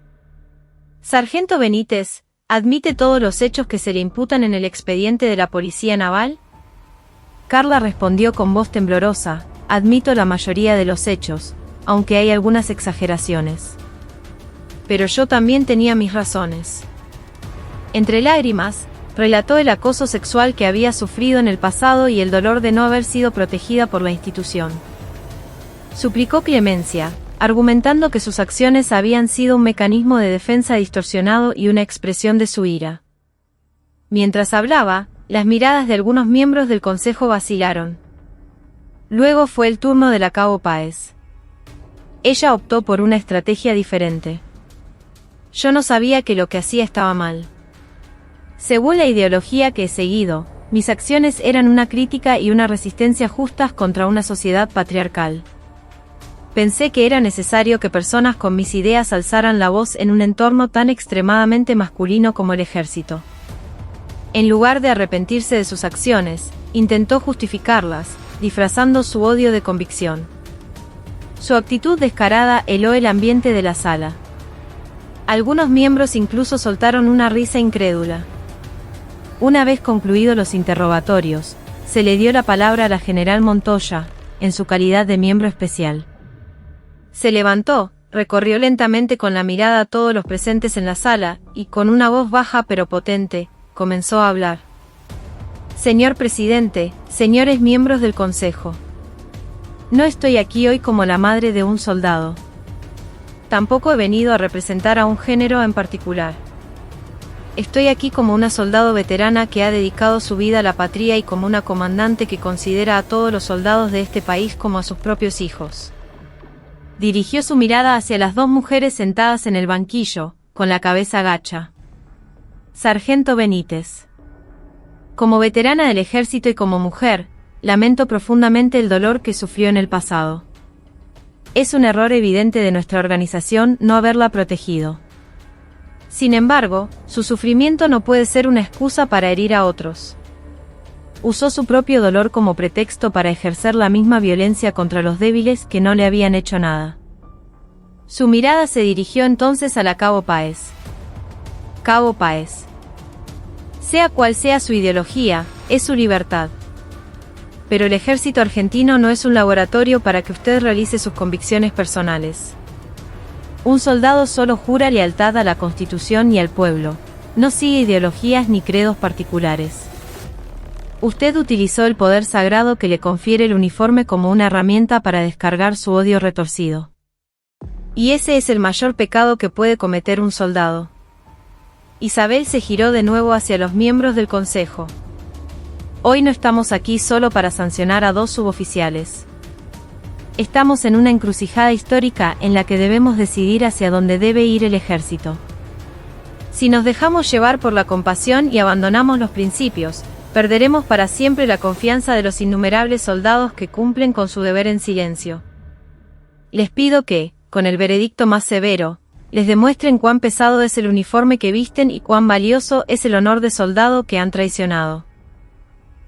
Sargento Benítez, ¿admite todos los hechos que se le imputan en el expediente de la Policía Naval? Carla respondió con voz temblorosa: admito la mayoría de los hechos, aunque hay algunas exageraciones. Pero yo también tenía mis razones. Entre lágrimas, relató el acoso sexual que había sufrido en el pasado y el dolor de no haber sido protegida por la institución. Suplicó clemencia, argumentando que sus acciones habían sido un mecanismo de defensa distorsionado y una expresión de su ira. Mientras hablaba, las miradas de algunos miembros del Consejo vacilaron. Luego fue el turno de la cabo Páez. Ella optó por una estrategia diferente. Yo no sabía que lo que hacía estaba mal. Según la ideología que he seguido, mis acciones eran una crítica y una resistencia justas contra una sociedad patriarcal. Pensé que era necesario que personas con mis ideas alzaran la voz en un entorno tan extremadamente masculino como el ejército. En lugar de arrepentirse de sus acciones, intentó justificarlas, disfrazando su odio de convicción. Su actitud descarada heló el ambiente de la sala. Algunos miembros incluso soltaron una risa incrédula. Una vez concluidos los interrogatorios, se le dio la palabra a la general Montoya, en su calidad de miembro especial. Se levantó, recorrió lentamente con la mirada a todos los presentes en la sala, y con una voz baja pero potente, comenzó a hablar. Señor presidente, señores miembros del Consejo. No estoy aquí hoy como la madre de un soldado. Tampoco he venido a representar a un género en particular. Estoy aquí como una soldado veterana que ha dedicado su vida a la patria y como una comandante que considera a todos los soldados de este país como a sus propios hijos. Dirigió su mirada hacia las dos mujeres sentadas en el banquillo, con la cabeza gacha. Sargento Benítez. Como veterana del ejército y como mujer, lamento profundamente el dolor que sufrió en el pasado. Es un error evidente de nuestra organización no haberla protegido. Sin embargo, su sufrimiento no puede ser una excusa para herir a otros. Usó su propio dolor como pretexto para ejercer la misma violencia contra los débiles que no le habían hecho nada. Su mirada se dirigió entonces a la cabo Páez. Cabo Páez. Sea cual sea su ideología, es su libertad. pero el ejército argentino no es un laboratorio para que usted realice sus convicciones personales. Un soldado solo jura lealtad a la Constitución y al pueblo, no sigue ideologías ni credos particulares. Usted utilizó el poder sagrado que le confiere el uniforme como una herramienta para descargar su odio retorcido. Y ese es el mayor pecado que puede cometer un soldado. Isabel se giró de nuevo hacia los miembros del Consejo. Hoy no estamos aquí solo para sancionar a 2 suboficiales. Estamos en una encrucijada histórica en la que debemos decidir hacia dónde debe ir el ejército. Si nos dejamos llevar por la compasión y abandonamos los principios, perderemos para siempre la confianza de los innumerables soldados que cumplen con su deber en silencio. Les pido que, con el veredicto más severo, les demuestren cuán pesado es el uniforme que visten y cuán valioso es el honor de soldado que han traicionado.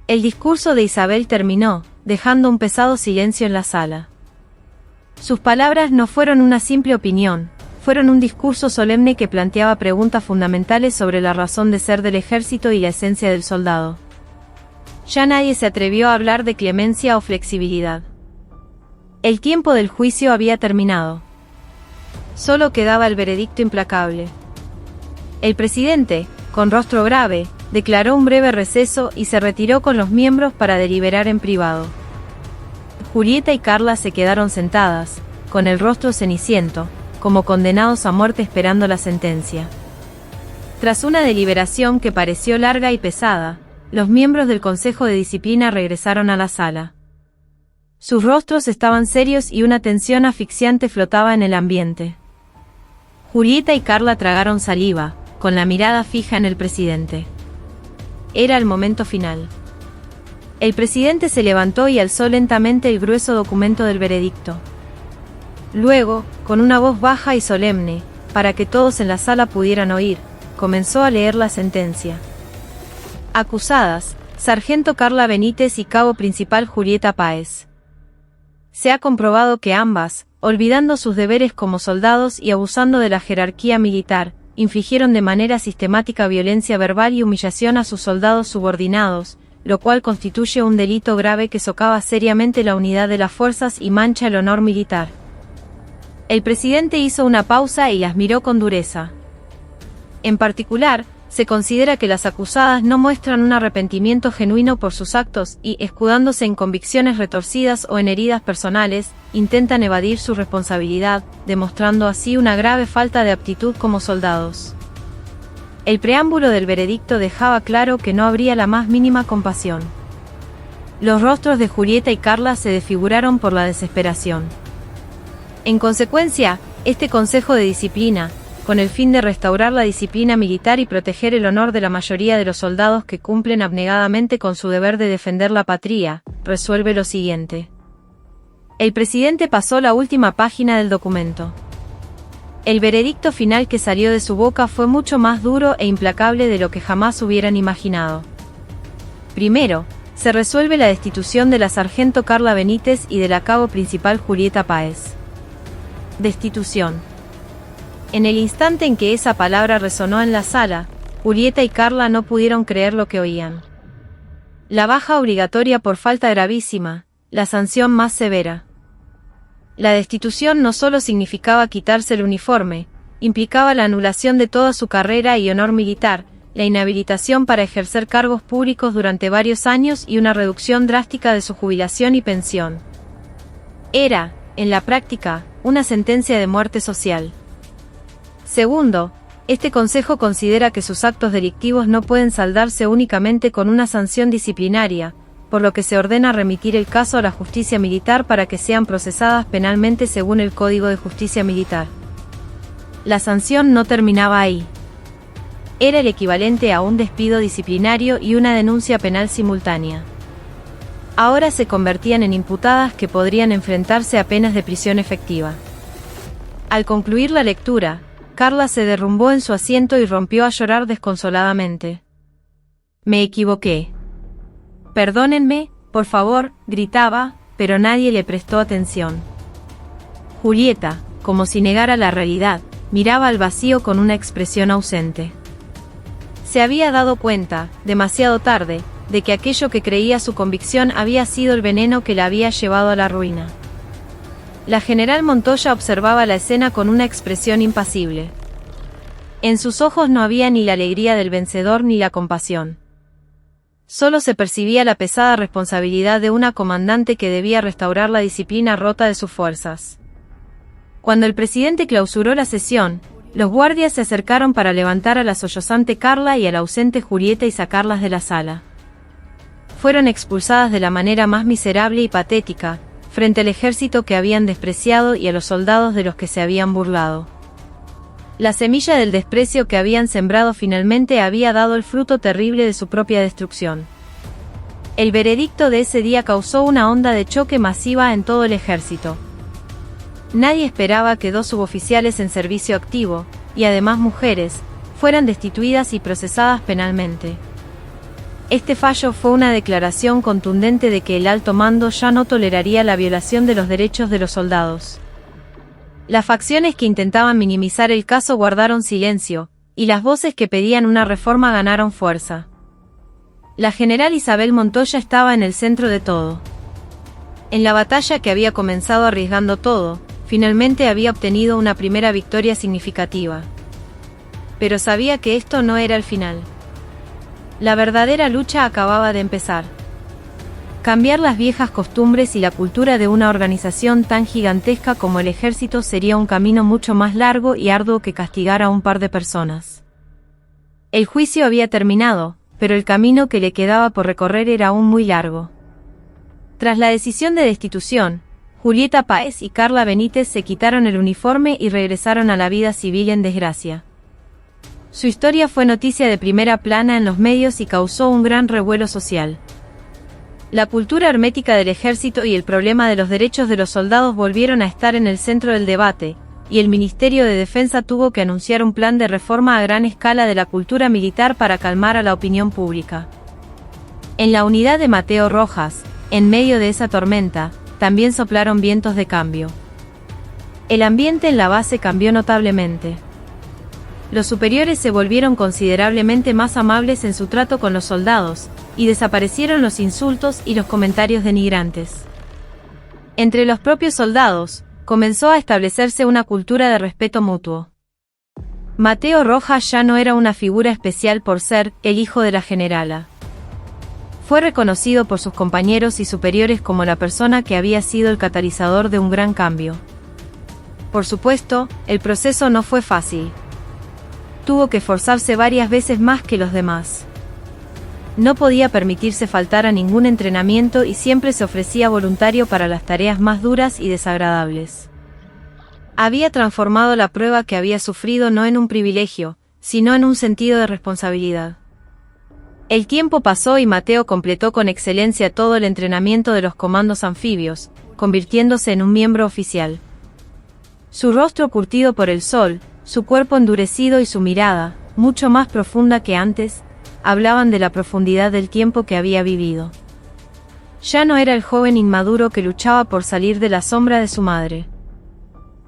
El discurso de Isabel terminó, dejando un pesado silencio en la sala. Sus palabras no fueron una simple opinión, fueron un discurso solemne que planteaba preguntas fundamentales sobre la razón de ser del ejército y la esencia del soldado. Ya nadie se atrevió a hablar de clemencia o flexibilidad. El tiempo del juicio había terminado. Solo quedaba el veredicto implacable. El presidente, con rostro grave, declaró un breve receso y se retiró con los miembros para deliberar en privado. Julieta y Carla se quedaron sentadas, con el rostro ceniciento, como condenados a muerte esperando la sentencia. Tras una deliberación que pareció larga y pesada, los miembros del Consejo de Disciplina regresaron a la sala. Sus rostros estaban serios y una tensión asfixiante flotaba en el ambiente. Julieta y Carla tragaron saliva, con la mirada fija en el presidente. Era el momento final. El presidente se levantó y alzó lentamente el grueso documento del veredicto. Luego, con una voz baja y solemne, para que todos en la sala pudieran oír, comenzó a leer la sentencia. Acusadas, Sargento Carla Benítez y Cabo Principal Julieta Páez. Se ha comprobado que ambas, olvidando sus deberes como soldados y abusando de la jerarquía militar, infligieron de manera sistemática violencia verbal y humillación a sus soldados subordinados, lo cual constituye un delito grave que socava seriamente la unidad de las fuerzas y mancha el honor militar. El presidente hizo una pausa y las miró con dureza. En particular, se considera que las acusadas no muestran un arrepentimiento genuino por sus actos y, escudándose en convicciones retorcidas o en heridas personales, intentan evadir su responsabilidad, demostrando así una grave falta de aptitud como soldados. El preámbulo del veredicto dejaba claro que no habría la más mínima compasión. Los rostros de Julieta y Carla se desfiguraron por la desesperación. En consecuencia, este Consejo de Disciplina, con el fin de restaurar la disciplina militar y proteger el honor de la mayoría de los soldados que cumplen abnegadamente con su deber de defender la patria, resuelve lo siguiente. El presidente pasó la última página del documento. El veredicto final que salió de su boca fue mucho más duro e implacable de lo que jamás hubieran imaginado. Primero, se resuelve la destitución de la sargento Carla Benítez y de la cabo principal Julieta Páez. Destitución. En el instante en que esa palabra resonó en la sala, Julieta y Carla no pudieron creer lo que oían. La baja obligatoria por falta gravísima, la sanción más severa. La destitución no solo significaba quitarse el uniforme, implicaba la anulación de toda su carrera y honor militar, la inhabilitación para ejercer cargos públicos durante varios años y una reducción drástica de su jubilación y pensión. Era, en la práctica, una sentencia de muerte social. Segundo, este Consejo considera que sus actos delictivos no pueden saldarse únicamente con una sanción disciplinaria, por lo que se ordena remitir el caso a la justicia militar para que sean procesadas penalmente según el Código de Justicia Militar. La sanción no terminaba ahí. Era el equivalente a un despido disciplinario y una denuncia penal simultánea. Ahora se convertían en imputadas que podrían enfrentarse a penas de prisión efectiva. Al concluir la lectura, Carla se derrumbó en su asiento y rompió a llorar desconsoladamente. Me equivoqué. Perdónenme, por favor, gritaba, pero nadie le prestó atención. Julieta, como si negara la realidad, miraba al vacío con una expresión ausente. Se había dado cuenta, demasiado tarde, de que aquello que creía su convicción había sido el veneno que la había llevado a la ruina. La general Montoya observaba la escena con una expresión impasible. En sus ojos no había ni la alegría del vencedor ni la compasión. Solo se percibía la pesada responsabilidad de una comandante que debía restaurar la disciplina rota de sus fuerzas. Cuando el presidente clausuró la sesión, los guardias se acercaron para levantar a la sollozante Carla y a la ausente Julieta y sacarlas de la sala. Fueron expulsadas de la manera más miserable y patética, frente al ejército que habían despreciado y a los soldados de los que se habían burlado. La semilla del desprecio que habían sembrado finalmente había dado el fruto terrible de su propia destrucción. El veredicto de ese día causó una onda de choque masiva en todo el ejército. Nadie esperaba que 2 suboficiales en servicio activo, y además mujeres, fueran destituidas y procesadas penalmente. Este fallo fue una declaración contundente de que el alto mando ya no toleraría la violación de los derechos de los soldados. Las facciones que intentaban minimizar el caso guardaron silencio, y las voces que pedían una reforma ganaron fuerza. La general Isabel Montoya estaba en el centro de todo. En la batalla que había comenzado arriesgando todo, finalmente había obtenido una primera victoria significativa. Pero sabía que esto no era el final. La verdadera lucha acababa de empezar. Cambiar las viejas costumbres y la cultura de una organización tan gigantesca como el ejército sería un camino mucho más largo y arduo que castigar a un par de personas. El juicio había terminado, pero el camino que le quedaba por recorrer era aún muy largo. Tras la decisión de destitución, Julieta Páez y Carla Benítez se quitaron el uniforme y regresaron a la vida civil en desgracia. Su historia fue noticia de primera plana en los medios y causó un gran revuelo social. La cultura hermética del ejército y el problema de los derechos de los soldados volvieron a estar en el centro del debate, y el Ministerio de Defensa tuvo que anunciar un plan de reforma a gran escala de la cultura militar para calmar a la opinión pública. En la unidad de Mateo Rojas, en medio de esa tormenta, también soplaron vientos de cambio. El ambiente en la base cambió notablemente. Los superiores se volvieron considerablemente más amables en su trato con los soldados, y desaparecieron los insultos y los comentarios denigrantes. Entre los propios soldados, comenzó a establecerse una cultura de respeto mutuo. Mateo Rojas ya no era una figura especial por ser el hijo de la generala. Fue reconocido por sus compañeros y superiores como la persona que había sido el catalizador de un gran cambio. Por supuesto, el proceso no fue fácil. Tuvo que esforzarse varias veces más que los demás. No podía permitirse faltar a ningún entrenamiento y siempre se ofrecía voluntario para las tareas más duras y desagradables. Había transformado la prueba que había sufrido no en un privilegio, sino en un sentido de responsabilidad. El tiempo pasó y Mateo completó con excelencia todo el entrenamiento de los comandos anfibios, convirtiéndose en un miembro oficial. Su rostro curtido por el sol, su cuerpo endurecido y su mirada, mucho más profunda que antes, hablaban de la profundidad del tiempo que había vivido. Ya no era el joven inmaduro que luchaba por salir de la sombra de su madre.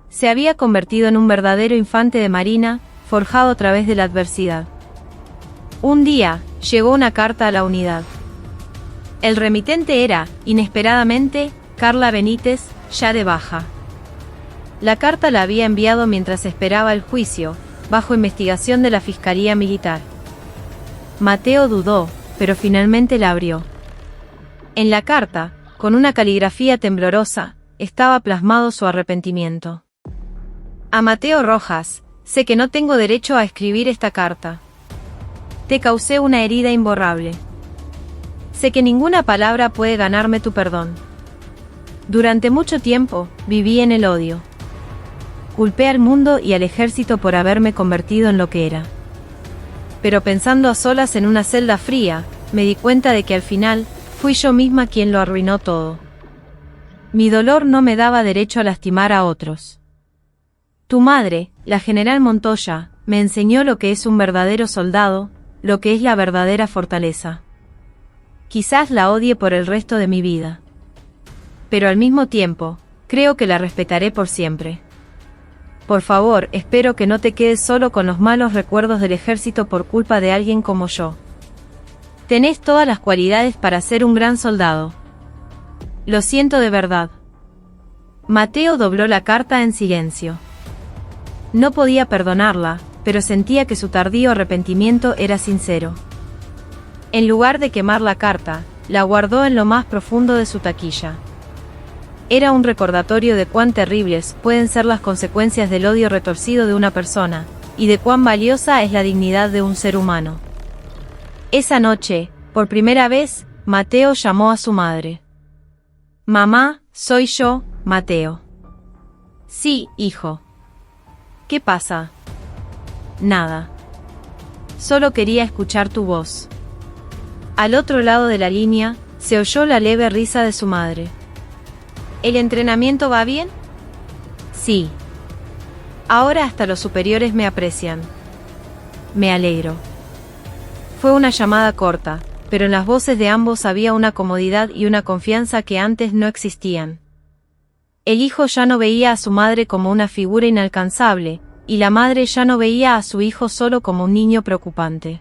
Se había convertido en un verdadero infante de marina, forjado a través de la adversidad. Un día, llegó una carta a la unidad. El remitente era, inesperadamente, Carla Benítez, ya de baja. La carta la había enviado mientras esperaba el juicio, bajo investigación de la Fiscalía Militar. Mateo dudó, pero finalmente la abrió. En la carta, con una caligrafía temblorosa, estaba plasmado su arrepentimiento. A Mateo Rojas, sé que no tengo derecho a escribir esta carta. Te causé una herida imborrable. Sé que ninguna palabra puede ganarme tu perdón. Durante mucho tiempo, viví en el odio. Culpé al mundo y al ejército por haberme convertido en lo que era. Pero pensando a solas en una celda fría, me di cuenta de que al final, fui yo misma quien lo arruinó todo. Mi dolor no me daba derecho a lastimar a otros. Tu madre, la general Montoya, me enseñó lo que es un verdadero soldado, lo que es la verdadera fortaleza. Quizás la odie por el resto de mi vida. Pero al mismo tiempo, creo que la respetaré por siempre. Por favor, espero que no te quedes solo con los malos recuerdos del ejército por culpa de alguien como yo. Tenés todas las cualidades para ser un gran soldado. Lo siento de verdad. Mateo dobló la carta en silencio. No podía perdonarla, pero sentía que su tardío arrepentimiento era sincero. En lugar de quemar la carta, la guardó en lo más profundo de su taquilla. Era un recordatorio de cuán terribles pueden ser las consecuencias del odio retorcido de una persona, y de cuán valiosa es la dignidad de un ser humano. Esa noche, por primera vez, Mateo llamó a su madre. «Mamá, soy yo, Mateo». «Sí, hijo». «¿Qué pasa?» «Nada. Solo quería escuchar tu voz». Al otro lado de la línea, se oyó la leve risa de su madre. ¿El entrenamiento va bien? Sí. Ahora hasta los superiores me aprecian. Me alegro. Fue una llamada corta, pero en las voces de ambos había una comodidad y una confianza que antes no existían. El hijo ya no veía a su madre como una figura inalcanzable, y la madre ya no veía a su hijo solo como un niño preocupante.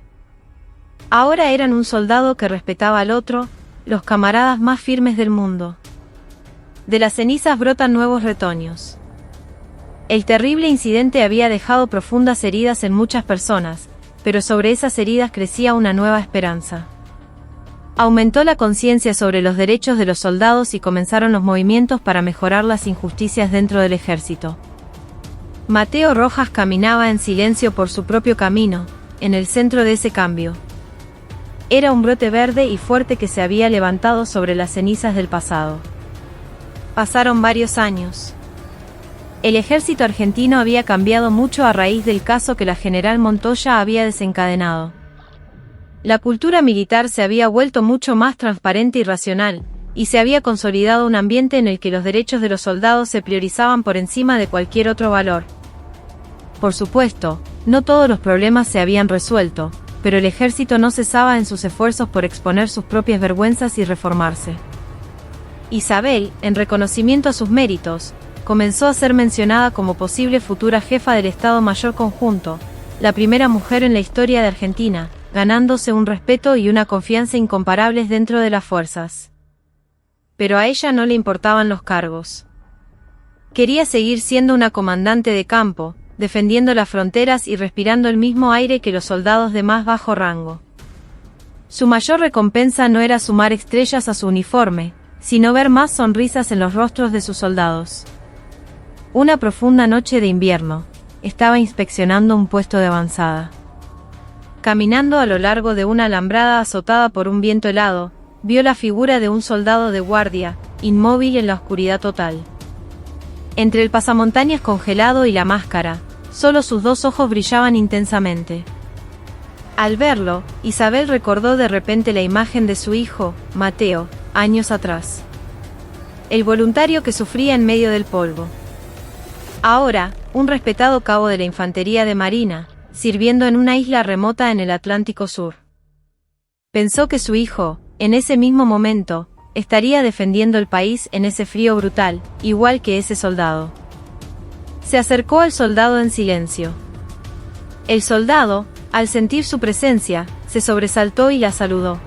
Ahora eran un soldado que respetaba al otro, los camaradas más firmes del mundo. De las cenizas brotan nuevos retoños. El terrible incidente había dejado profundas heridas en muchas personas, pero sobre esas heridas crecía una nueva esperanza. Aumentó la conciencia sobre los derechos de los soldados y comenzaron los movimientos para mejorar las injusticias dentro del ejército. Mateo Rojas caminaba en silencio por su propio camino, en el centro de ese cambio. Era un brote verde y fuerte que se había levantado sobre las cenizas del pasado. Pasaron varios años. El ejército argentino había cambiado mucho a raíz del caso que la general Montoya había desencadenado. La cultura militar se había vuelto mucho más transparente y racional, y se había consolidado un ambiente en el que los derechos de los soldados se priorizaban por encima de cualquier otro valor. Por supuesto, no todos los problemas se habían resuelto, pero el ejército no cesaba en sus esfuerzos por exponer sus propias vergüenzas y reformarse. Isabel, en reconocimiento a sus méritos, comenzó a ser mencionada como posible futura jefa del Estado Mayor Conjunto, la primera mujer en la historia de Argentina, ganándose un respeto y una confianza incomparables dentro de las fuerzas. Pero a ella no le importaban los cargos. Quería seguir siendo una comandante de campo, defendiendo las fronteras y respirando el mismo aire que los soldados de más bajo rango. Su mayor recompensa no era sumar estrellas a su uniforme, sino ver más sonrisas en los rostros de sus soldados. Una profunda noche de invierno, estaba inspeccionando un puesto de avanzada. Caminando a lo largo de una alambrada azotada por un viento helado, vio la figura de un soldado de guardia, inmóvil en la oscuridad total. Entre el pasamontañas congelado y la máscara, solo sus dos ojos brillaban intensamente. Al verlo, Isabel recordó de repente la imagen de su hijo, Mateo, años atrás. El voluntario que sufría en medio del polvo. Ahora, un respetado cabo de la infantería de marina, sirviendo en una isla remota en el Atlántico Sur. Pensó que su hijo, en ese mismo momento, estaría defendiendo el país en ese frío brutal, igual que ese soldado. Se acercó al soldado en silencio. El soldado, al sentir su presencia, se sobresaltó y la saludó.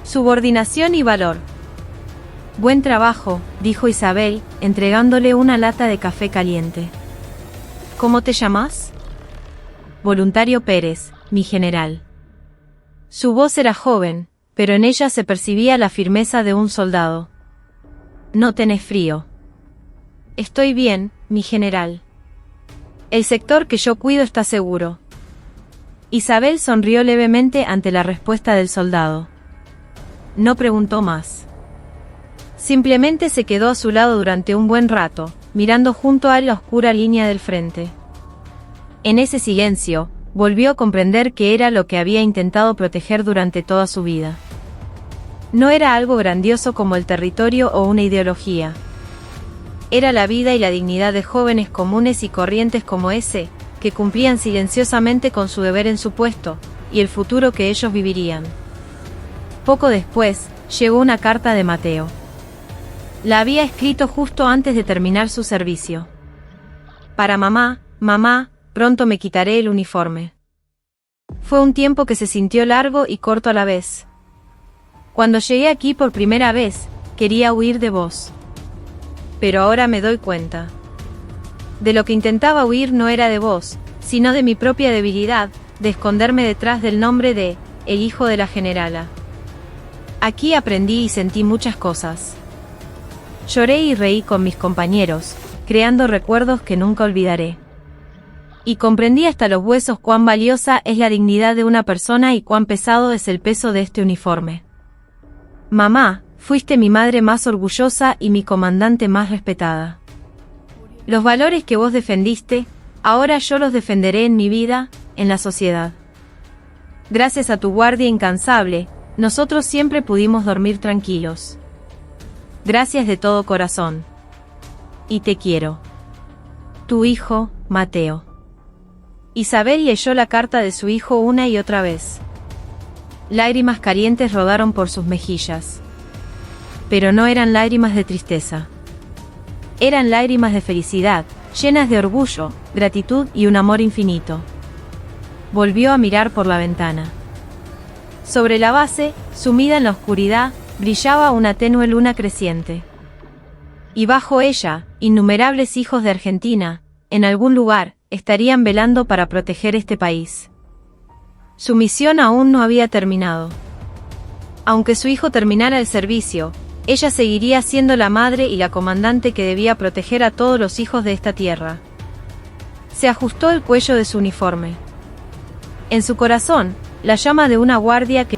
Subordinación y valor. Buen trabajo, dijo Isabel, entregándole una lata de café caliente. ¿Cómo te llamas? Voluntario Pérez, mi general. Su voz era joven, pero en ella se percibía la firmeza de un soldado. No tenés frío. Estoy bien, mi general. El sector que yo cuido está seguro. Isabel sonrió levemente ante la respuesta del soldado. No preguntó más. Simplemente se quedó a su lado durante un buen rato, mirando junto a él la oscura línea del frente. En ese silencio, volvió a comprender que era lo que había intentado proteger durante toda su vida. No era algo grandioso como el territorio o una ideología. Era la vida y la dignidad de jóvenes comunes y corrientes como ese, que cumplían silenciosamente con su deber en su puesto, y el futuro que ellos vivirían. Poco después, llegó una carta de Mateo. La había escrito justo antes de terminar su servicio. Para mamá, pronto me quitaré el uniforme. Fue un tiempo que se sintió largo y corto a la vez. Cuando llegué aquí por primera vez, quería huir de vos. Pero ahora me doy cuenta. De lo que intentaba huir no era de vos, sino de mi propia debilidad, de esconderme detrás del nombre de el hijo de la generala. Aquí aprendí y sentí muchas cosas. Lloré y reí con mis compañeros, creando recuerdos que nunca olvidaré. Y comprendí hasta los huesos cuán valiosa es la dignidad de una persona y cuán pesado es el peso de este uniforme. Mamá, fuiste mi madre más orgullosa y mi comandante más respetada. Los valores que vos defendiste, ahora yo los defenderé en mi vida, en la sociedad. Gracias a tu guardia incansable, nosotros siempre pudimos dormir tranquilos. Gracias de todo corazón. Y te quiero. Tu hijo, Mateo. Isabel leyó la carta de su hijo una y otra vez. Lágrimas calientes rodaron por sus mejillas. Pero no eran lágrimas de tristeza. Eran lágrimas de felicidad, llenas de orgullo, gratitud y un amor infinito. Volvió a mirar por la ventana. Sobre la base, sumida en la oscuridad, brillaba una tenue luna creciente. Y bajo ella, innumerables hijos de Argentina, en algún lugar, estarían velando para proteger este país. Su misión aún no había terminado. Aunque su hijo terminara el servicio, ella seguiría siendo la madre y la comandante que debía proteger a todos los hijos de esta tierra. Se ajustó el cuello de su uniforme. En su corazón, la llama de una guardia que